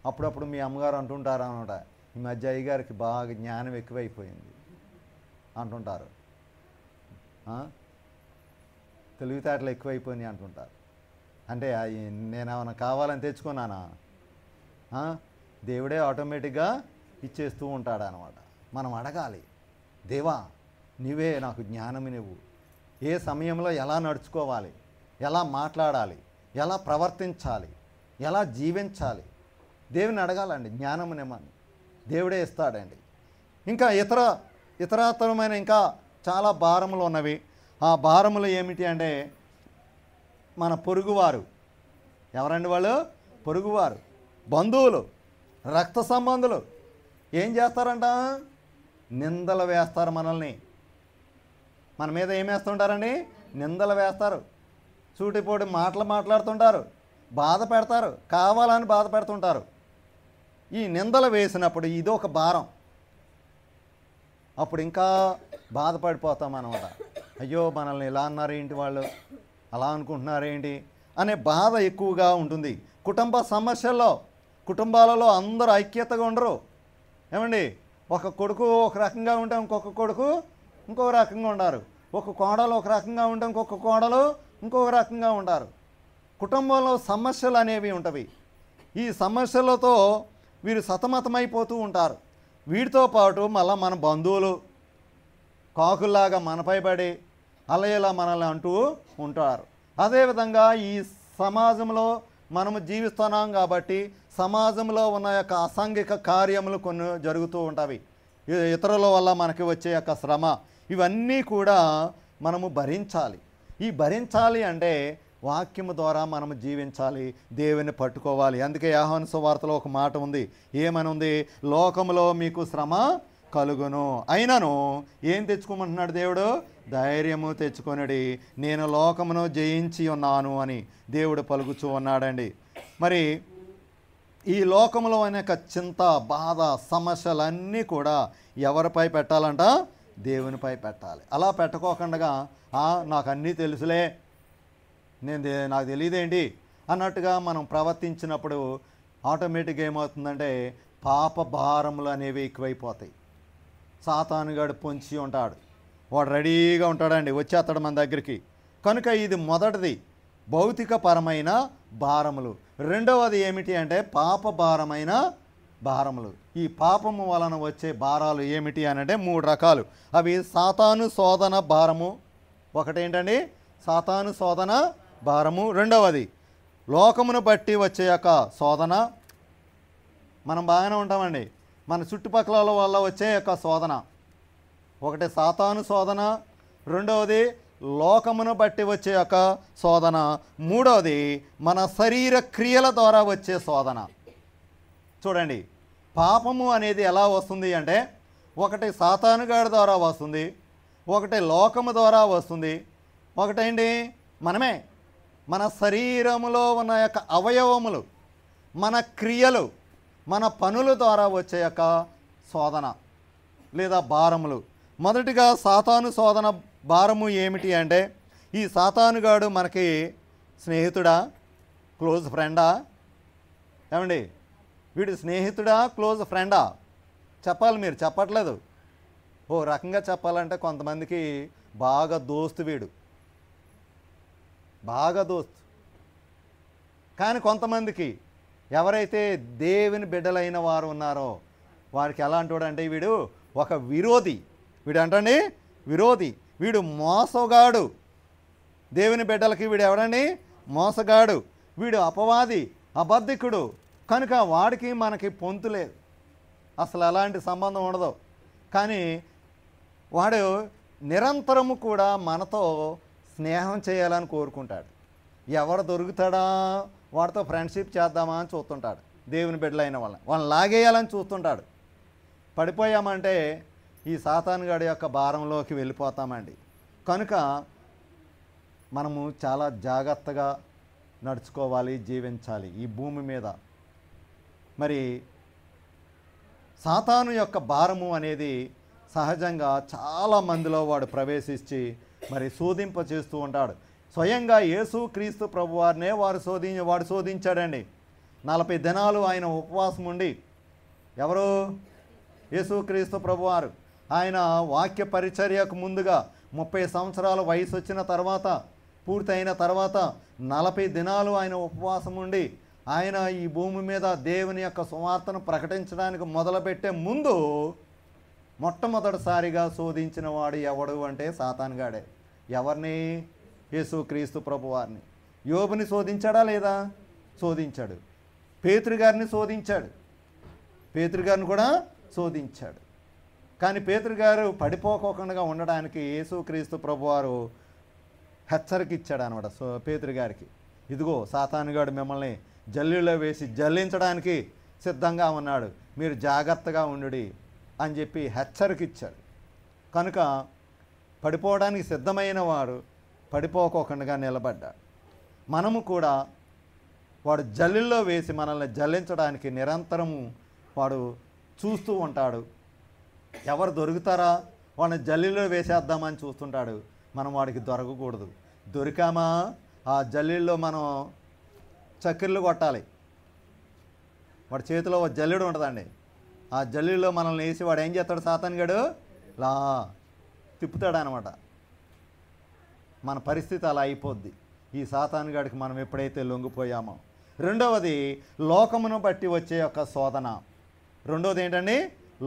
అప్పుడప్పుడు మీ అమ్మగారు అంటుంటారు అన్నమాట, ఈ మధ్య అయ్యగారికి బాగా జ్ఞానం ఎక్కువైపోయింది అంటుంటారు, తెలివితేటలు ఎక్కువైపోయినాయి అంటుంటారు. అంటే నేనేమైనా కావాలని తెచ్చుకున్నానా? దేవుడే ఆటోమేటిక్గా ఇచ్చేస్తూ ఉంటాడు అన్నమాట. మనం అడగాలి, దేవా నీవే నాకు జ్ఞానం నువ్వు, ఏ సమయంలో ఎలా నడుచుకోవాలి, ఎలా మాట్లాడాలి, ఎలా ప్రవర్తించాలి, ఎలా జీవించాలి, దేవుని అడగాలండి. జ్ఞానమునేమని దేవుడే ఇస్తాడండి. ఇంకా ఇతరతరమైన ఇంకా చాలా భారములు ఉన్నవి. ఆ భారములు ఏమిటి అంటే మన పొరుగువారు. ఎవరండి వాళ్ళు? పొరుగువారు, బంధువులు, రక్త సంబంధులు ఏం చేస్తారంట? నిందలు వేస్తారు మనల్ని. మన మీద ఏం వేస్తుంటారండి? నిందలు వేస్తారు, సూటిపోటి మాటలు మాట్లాడుతుంటారు, బాధ పెడతారు, కావాలని బాధ పెడుతుంటారు. ఈ నిందలు వేసినప్పుడు ఇది ఒక భారం. అప్పుడు ఇంకా బాధపడిపోతాం అన్నమాట. అయ్యో మనల్ని ఇలా అన్నారేంటి, వాళ్ళు అలా అనుకుంటున్నారేంటి అనే బాధ ఎక్కువగా ఉంటుంది. కుటుంబ సమస్యల్లో, కుటుంబాలలో అందరూ ఐక్యతగా ఉండరు. ఏమండి? ఒక కొడుకు ఒక రకంగా ఉంటే ఇంకొక కొడుకు ఇంకొక రకంగా ఉంటారు. ఒక కోడలు ఒక రకంగా ఉంటే ఇంకొక కోడలు ఇంకొక రకంగా ఉంటారు. కుటుంబంలో సమస్యలు అనేవి ఉంటవి. ఈ సమస్యలతో వీరు సతమతమైపోతూ ఉంటారు. వీటితో పాటు మళ్ళీ మన బంధువులు కాకుల్లాగా మనపై పడి అలా ఇలా మనల్ని అంటూ ఉంటారు. అదేవిధంగా ఈ సమాజంలో మనము జీవిస్తున్నాం కాబట్టి సమాజంలో ఉన్న యొక్క అసాంఘిక కార్యములు కొన్ని జరుగుతూ ఉంటాయి. ఇతరుల వల్ల మనకి వచ్చే యొక్క శ్రమ, ఇవన్నీ కూడా మనము భరించాలి. ఈ భరించాలి అంటే వాక్యము ద్వారా మనము జీవించాలి, దేవుని పట్టుకోవాలి. అందుకే యోహాను సువార్తలో ఒక మాట ఉంది. ఏమని ఉంది? లోకములో మీకు శ్రమ కలుగును, అయినను ఏం తెచ్చుకోమంటున్నాడు దేవుడు? ధైర్యము తెచ్చుకొనుడి, నేను లోకమును జయించి ఉన్నాను అని దేవుడు పలుకుచూ ఉన్నాడండి. మరి ఈ లోకంలో అనేక చింత, బాధ, సమస్యలన్నీ కూడా ఎవరిపై పెట్టాలంట? దేవునిపై పెట్టాలి. అలా పెట్టుకోకుండా నాకు అన్నీ తెలుసులే, నాకు తెలియదేంటి అన్నట్టుగా మనం ప్రవర్తించినప్పుడు ఆటోమేటిక్గా ఏమవుతుందంటే పాప భారములు అనేవి ఎక్కువైపోతాయి. సాతానుగాడు పొంచి ఉంటాడు, వాడు రెడీగా ఉంటాడండి, వచ్చేస్తాడు మన దగ్గరికి. కనుక ఇది మొదటిది భౌతికపరమైన భారములు. రెండవది ఏమిటి అంటే పాప భారమైన భారములు. ఈ పాపము వలన వచ్చే భారాలు ఏమిటి అనంటే 3 రకాలు. అవి సాతాను శోధన భారము ఒకటేంటండి? సాతాను శోధన భారము. రెండవది లోకమును బట్టి వచ్చే యొక్క శోధన. మనం బాగానే ఉంటామండి, మన చుట్టుపక్కల వల్ల వచ్చే యొక్క శోధన. ఒకటి సాతాను శోధన, రెండవది లోకమును బట్టి వచ్చే యొక్క శోధన, మూడవది మన శరీర క్రియల ద్వారా వచ్చే శోధన. చూడండి, పాపము అనేది ఎలా వస్తుంది అంటే ఒకటి సాతానుగాడి ద్వారా వస్తుంది, ఒకటి లోకము ద్వారా వస్తుంది, ఒకటేంటి మనమే మన శరీరములో ఉన్న యొక్క అవయవములు, మన క్రియలు, మన పనుల ద్వారా వచ్చే యొక్క శోధన లేదా భారములు. మొదటిగా సాతాను శోధన భారము ఏమిటి అంటే ఈ సాతానుగాడు మనకి స్నేహితుడా, క్లోజ్ ఫ్రెండా? ఏమండి, వీడు స్నేహితుడా, క్లోజ్ ఫ్రెండా? చెప్పాలి, మీరు చెప్పట్లేదు. ఓ రకంగా చెప్పాలంటే కొంతమందికి బాగా దోస్తు వీడు, బాగా దోస్తు. కానీ కొంతమందికి ఎవరైతే దేవుని బిడ్డలైన వారు ఉన్నారో వారికి ఎలాంటి వాడు అంటే వీడు ఒక విరోధి. వీడు అంటండి విరోధి, వీడు మోసగాడు. దేవుని బిడ్డలకి వీడు ఎవడండి? మోసగాడు. వీడు అపవాది, అబద్ధికుడు. కనుక వాడికి మనకి పొంతు లేదు, అసలు అలాంటి సంబంధం ఉండదు. కానీ వాడు నిరంతరము కూడా మనతో స్నేహం చేయాలని కోరుకుంటాడు. ఎవరు దొరుకుతాడా వాడితో ఫ్రెండ్షిప్ చేద్దామా అని చూస్తుంటాడు. దేవుని బిడ్డలైన వాళ్ళని లాగేయాలని చూస్తుంటాడు. పడిపోయామంటే ఈ సాతానుగాడి యొక్క భారంలోకి వెళ్ళిపోతామండి. కనుక మనము చాలా జాగ్రత్తగా నడుచుకోవాలి, జీవించాలి ఈ భూమి మీద. మరి సాతాను యొక్క భారము అనేది సహజంగా చాలా మందిలో వాడు ప్రవేశించి మరి శోధింప చేస్తూ ఉంటాడు. స్వయంగా యేసు క్రీస్తు ప్రభువారినే వాడు శోధించాడండి. 40 దినాలు ఆయన ఉపవాసం ఉండి, ఎవరు? యేసు క్రీస్తు ప్రభువారు. ఆయన వాక్య పరిచర్యకు ముందుగా 30 సంవత్సరాల వయసు వచ్చిన తర్వాత, పూర్తయిన తర్వాత 40 దినాలు ఆయన ఉపవాసం ఉండి ఆయన ఈ భూమి మీద దేవుని యొక్క సువార్తను ప్రకటించడానికి మొదలుపెట్టే ముందు మొట్టమొదటిసారిగా శోధించిన వాడు ఎవడు అంటే సాతానుగాడే. ఎవరిని? యేసు క్రీస్తు ప్రభువారిని. యోబుని శోధించాడా లేదా? శోధించాడు. పేతురు గారిని శోధించాడు. పేతురు గారిని కూడా శోధించాడు. కానీ పేతురు గారు పడిపోకుండా ఉండడానికి యేసు క్రీస్తు ప్రభువారు హెచ్చరిక ఇచ్చాడు అనమాట పేతురు గారికి. ఇదిగో సాతానుగాడు మిమ్మల్ని జల్లిలో వేసి జల్లించడానికి సిద్ధంగా ఉన్నాడు, మీరు జాగ్రత్తగా ఉండుడి అని చెప్పి హెచ్చరిక ఇచ్చాడు. కనుక పడిపోవడానికి సిద్ధమైన వాడు పడిపోకుండా నిలబడ్డాడు. మనము కూడా వాడు జల్లిల్లో వేసి మనల్ని జల్లించడానికి నిరంతరము వాడు చూస్తూ ఉంటాడు. ఎవరు దొరుకుతారా వాడిని జల్లిలో వేసేద్దామని చూస్తుంటాడు. మనం వాడికి దొరకకూడదు. దొరికామా ఆ జల్లిల్లో మనం చక్కెర్లు కొట్టాలి. వాడి చేతిలో ఒక జల్లుడు ఉంటుందండి. ఆ జల్లిలో మనల్ని వేసి వాడు ఏం చేస్తాడు? సాతానుగాడు లా తిప్పుతాడు అనమాట. మన పరిస్థితి అలా అయిపోద్ది ఈ సాతానుగాడికి మనం ఎప్పుడైతే లొంగిపోయామో. రెండవది లోకమును బట్టి వచ్చే యొక్క శోధన. రెండవది ఏంటండి?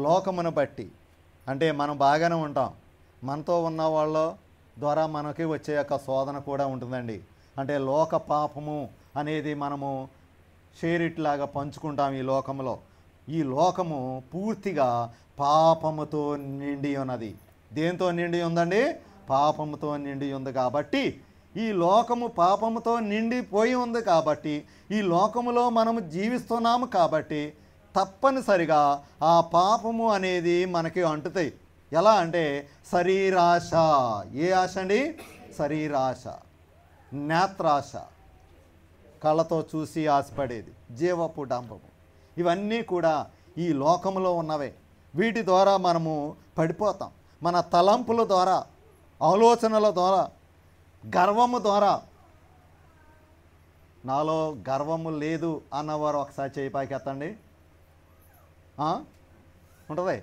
లోకమును బట్టి. అంటే మనం బాగానే ఉంటాం, మనతో ఉన్న వాళ్ళ ద్వారా మనకి వచ్చే యొక్క శోధన కూడా ఉంటుందండి. అంటే లోక పాపము అనేది మనము షేరిట్లాగా పంచుకుంటాం ఈ లోకంలో. ఈ లోకము పూర్తిగా పాపముతో నిండి ఉన్నది. దేంతో నిండి ఉందండి? పాపముతో నిండి ఉంది. కాబట్టి ఈ లోకము పాపముతో నిండిపోయి ఉంది. కాబట్టి ఈ లోకములో మనము జీవిస్తున్నాము. కాబట్టి తప్పనిసరిగా ఆ పాపము అనేది మనకి అంటుతాయి. ఎలా అంటే శరీరాశ. ఏ ఆశ అండి? శరీరాశ, నేత్రాశ, కళ్ళతో చూసి ఆశపడేది, జీవపు డంబము, ఇవన్నీ కూడా ఈ లోకంలో ఉన్నవే. వీటి ద్వారా మనము పడిపోతాం. మన తలంపుల ద్వారా, ఆలోచనల ద్వారా, గర్వము ద్వారా. నాలో గర్వము లేదు అన్నవారు ఒకసారి చేయి పైకెత్తండి. ఉంటుంది,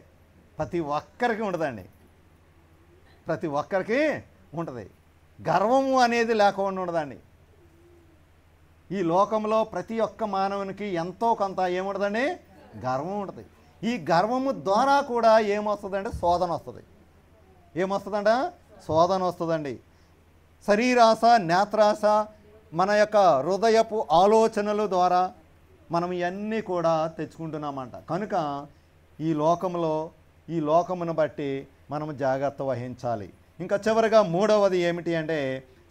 ప్రతి ఒక్కరికి ఉంటుందండి, ప్రతి ఒక్కరికి ఉంటుంది. గర్వము అనేది లేకుండా ఉండదండి. ఈ లోకంలో ప్రతి ఒక్క మానవునికి ఎంతో కొంత ఏముంటుందండి? గర్వం ఉంటుంది. ఈ గర్వము ద్వారా కూడా ఏమొస్తుందంటే శోధన వస్తుంది. ఏమొస్తుందంట? శోధన వస్తుందండి. శరీరాశ, నేత్రాశ, మన యొక్క హృదయపు ఆలోచనల ద్వారా మనం ఇవన్నీ కూడా తెచ్చుకుంటున్నామంట. కనుక ఈ లోకంలో ఈ లోకమును బట్టి మనము జాగ్రత్త వహించాలి. ఇంకా చివరిగా మూడవది ఏమిటి అంటే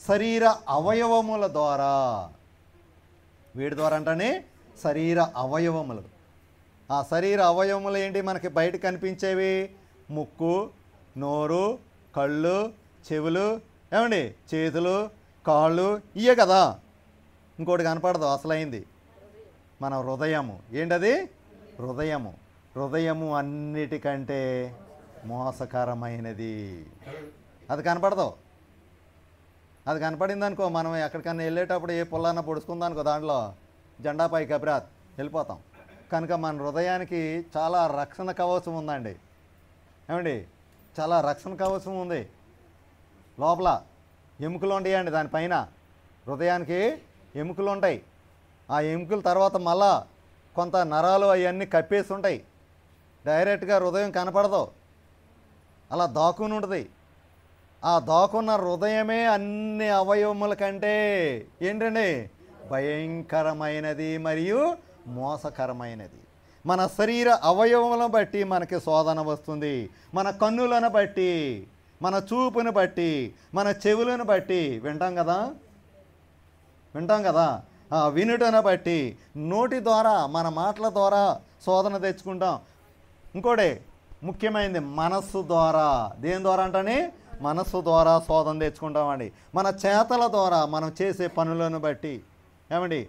శరీర అవయవముల ద్వారా. వీటి ద్వారా అంటేనే శరీర అవయవములు. ఆ శరీర అవయవములు ఏంటి? మనకి బయట కనిపించేవి ముక్కు, నోరు, కళ్ళు, చెవులు, ఏమండి, చేతులు, కాళ్ళు, ఇవే కదా. ఇంకోటి కనపడదు అసలైంది, మన హృదయము. ఏంటది? హృదయము. హృదయము అన్నిటికంటే మోసకరమైనది. అది కనపడదు, అది కనపడింది అనుకో, మనం ఎక్కడికన్నా వెళ్ళేటప్పుడు ఏ పుల్లన్న పొడుచుకుందనుకో దాంట్లో జెండా పై కబిరాత్ వెళ్ళిపోతాం. కనుక మన హృదయానికి చాలా రక్షణ కవచం ఉందండి. ఏమండి, చాలా రక్షణ కవచం ఉంది. లోపల ఎముకలు ఉంటాయండి, దానిపైన హృదయానికి ఎముకలు ఉంటాయి. ఆ ఎముకల తర్వాత మళ్ళా కొంత నరాలు అవన్నీ కప్పేసి ఉంటాయి. డైరెక్ట్గా హృదయం కనపడదు, అలా దాక్కుని ఉంటుంది. ఆ దాక్కున్న హృదయమే అన్ని అవయవముల కంటే ఏంటండి భయంకరమైనది మరియు మోసకరమైనది. మన శరీర అవయవములను బట్టి మనకి శోధన వస్తుంది. మన కన్నులను బట్టి, మన చూపును బట్టి, మన చెవులను బట్టి వింటాం కదా, వినుటను బట్టి, నోటి ద్వారా మన మాటల ద్వారా శోధన తెచ్చుకుంటాం. ఇంకోటి ముఖ్యమైనది మనస్సు ద్వారా. దేని ద్వారా అంటని? మనస్సు ద్వారా శోధన తెచ్చుకుంటామండి. మన చేతల ద్వారా మనం చేసే పనులను బట్టి. ఏమండి,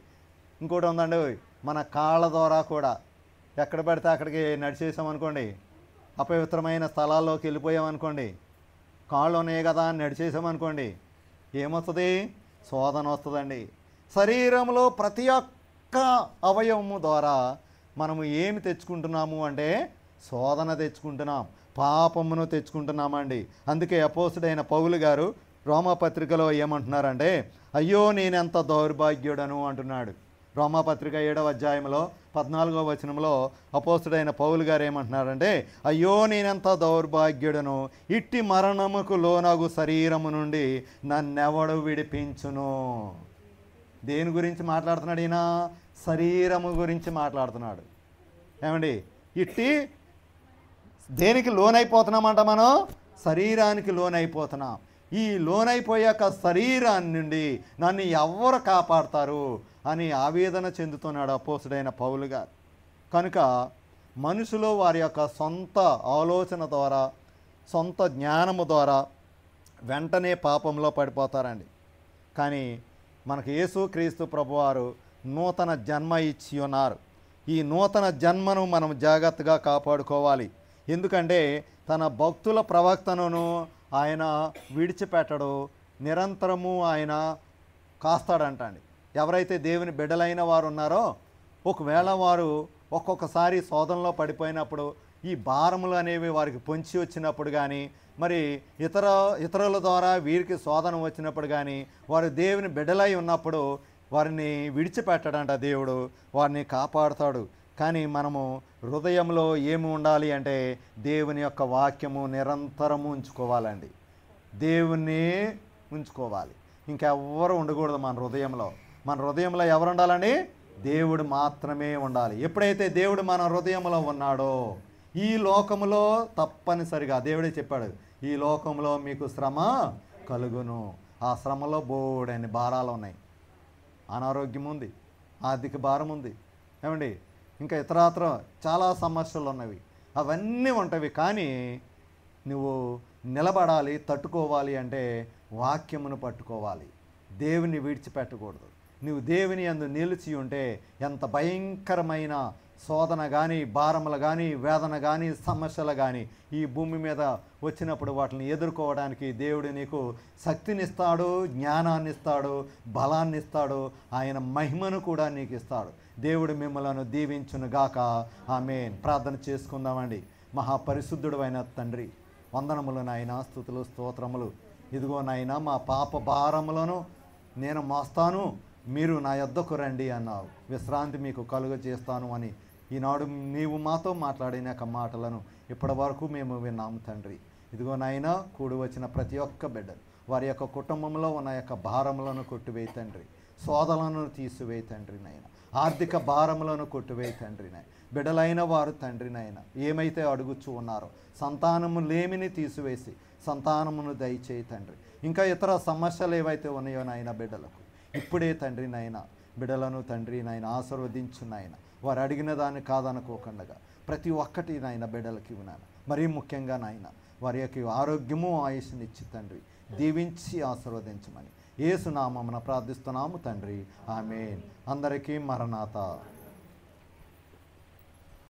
ఇంకోటి ఉందండి, మన కాళ్ళ ద్వారా కూడా. ఎక్కడ పడితే అక్కడికి నడిచేసామనుకోండి, అపవిత్రమైన స్థలాల్లోకి వెళ్ళిపోయామనుకోండి, కాళ్ళు ఉన్నాయి కదా అని నడిచేసామనుకోండి, ఏమొస్తుంది? శోధన వస్తుందండి. శరీరంలో ప్రతి ఒక్క అవయవము ద్వారా మనము ఏమి తెచ్చుకుంటున్నాము అంటే శోధన తెచ్చుకుంటున్నాం, పాపమును తెచ్చుకుంటున్నామండి. అందుకే అపోస్తుడైన పౌలు గారు రోమాపత్రికలో ఏమంటున్నారంటే, అయ్యో నేనెంత దౌర్భాగ్యుడను అంటున్నాడు. రోమాపత్రిక 7వ అధ్యాయంలో 14వ వచనంలో అపోస్తుడైన పౌలు గారు ఏమంటున్నారంటే, అయ్యో నేనెంత దౌర్భాగ్యుడను, ఇట్టి మరణముకు లోనగు శరీరము నుండి నన్నెవడు విడిపించును. దేని గురించి మాట్లాడుతున్నాడు ఈయన? శరీరము గురించి మాట్లాడుతున్నాడు. ఏమండి, ఇట్టి దేనికి లోనైపోతున్నామంట? మనం శరీరానికి లోనైపోతున్నాం. ఈ లోనైపోయాక శరీరాన్ని నుండి నన్ను ఎవరు కాపాడతారు అని ఆవేదన చెందుతున్నాడు అపోస్తుడైన పౌలు గారు. కనుక మనుషులు వారి యొక్క సొంత ఆలోచన ద్వారా, సొంత జ్ఞానము ద్వారా వెంటనే పాపంలో పడిపోతారండి. కానీ మనకు యేసుక్రీస్తు ప్రభువారు నూతన జన్మ ఇచ్చి ఉన్నారు. ఈ నూతన జన్మను మనం జాగ్రత్తగా కాపాడుకోవాలి. ఎందుకంటే తన భక్తుల ప్రవక్తను ఆయన విడిచిపెట్టడు, నిరంతరము ఆయన కాస్తాడంటండి. ఎవరైతే దేవుని బిడ్డలైన వారు ఉన్నారో, ఒకవేళ వారు ఒక్కొక్కసారి శోధనలో పడిపోయినప్పుడు, ఈ భారములు అనేవి వారికి పొంచి వచ్చినప్పుడు కానీ, మరి ఇతరుల ద్వారా వీరికి శోధన వచ్చినప్పుడు కానీ, వారు దేవుని బిడ్డలై ఉన్నప్పుడు వారిని విడిచిపెట్టడంట దేవుడు, వారిని కాపాడుతాడు. కానీ మనము హృదయంలో ఏమి ఉండాలి అంటే దేవుని యొక్క వాక్యము నిరంతరము ఉంచుకోవాలండి. దేవుణ్ణి ఉంచుకోవాలి, ఇంకెవ్వరు ఉండకూడదు మన హృదయంలో. మన హృదయంలో ఎవరు ఉండాలండి? దేవుడు మాత్రమే ఉండాలి. ఎప్పుడైతే దేవుడు మన హృదయంలో ఉన్నాడో, ఈ లోకములో తప్పనిసరిగా దేవుడే చెప్పాడు, ఈ లోకంలో మీకు శ్రమ కలుగును. ఆ శ్రమలో బోడని భారాలు ఉన్నాయి. అనారోగ్యం ఉంది, ఆర్థిక భారం ఉంది, ఏమండి, ఇంకా ఇతరాత్ర చాలా సమస్యలు ఉన్నవి, అవన్నీ ఉంటవి. కానీ నువ్వు నిలబడాలి, తట్టుకోవాలి అంటే వాక్యమును పట్టుకోవాలి, దేవుని విడిచిపెట్టకూడదు. నువ్వు దేవుని యందు నిలిచి ఉంటే ఎంత భయంకరమైన శోధన కానీ, భారములు కానీ, వేదన కానీ, సమస్యలు కానీ ఈ భూమి మీద వచ్చినప్పుడు వాటిని ఎదుర్కోవడానికి దేవుడు నీకు శక్తినిస్తాడు, జ్ఞానాన్ని ఇస్తాడు, బలాన్ని ఇస్తాడు, ఆయన మహిమను కూడా నీకు ఇస్తాడు. దేవుడు మిమ్మలను దీవించునుగాక. ఆమేన్. ప్రార్థన చేసుకుందామండి. మహాపరిశుద్ధుడు అయిన తండ్రి, వందనములు నాయన, స్తుతులు స్తోత్రములు. ఇదిగో నాయన, మా పాప భారములను నేను మోస్తాను, మీరు నా యొద్దకు రండి అన్నావు. విశ్రాంతి మీకు కలుగ చేస్తాను అని ఈనాడు నీవు మాతో మాట్లాడిన యొక్క మాటలను ఇప్పటి వరకు మేము విన్నాము తండ్రి. ఇదిగో నాయన, కూడి వచ్చిన ప్రతి ఒక్క బిడ్డలు వారి యొక్క కుటుంబంలో ఉన్న యొక్క భారములను కొట్టివేయి తండ్రి, శోధనలను తీసివేయి తండ్రి నాయన, ఆర్థిక భారములను కొట్టివేయి తండ్రి నాయన. బిడ్డలైన వారు తండ్రి నాయన ఏమైతే అడుగుచూ ఉన్నారో సంతానము లేమిని తీసివేసి సంతానమును దయచేయి తండ్రి. ఇంకా ఇతర సమస్యలు ఏవైతే ఉన్నాయో నాయన బిడ్డలకు ఇప్పుడే తండ్రి నాయన బిడ్డలను తండ్రి నాయన ఆశీర్వదించు నాయన. వారు అడిగిన దాన్ని కాదనుకోకుండా ప్రతి ఒక్కటి నాయన బిడ్డలకి నాయన, మరీ ముఖ్యంగా నాయన వారి యొక్క ఆరోగ్యము ఆయుష్నిచ్చి తండ్రి దీవించి ఆశీర్వదించమని యేసు నామమున ప్రార్థిస్తున్నాము తండ్రి. ఆమేన్. అందరికీ మరణాత.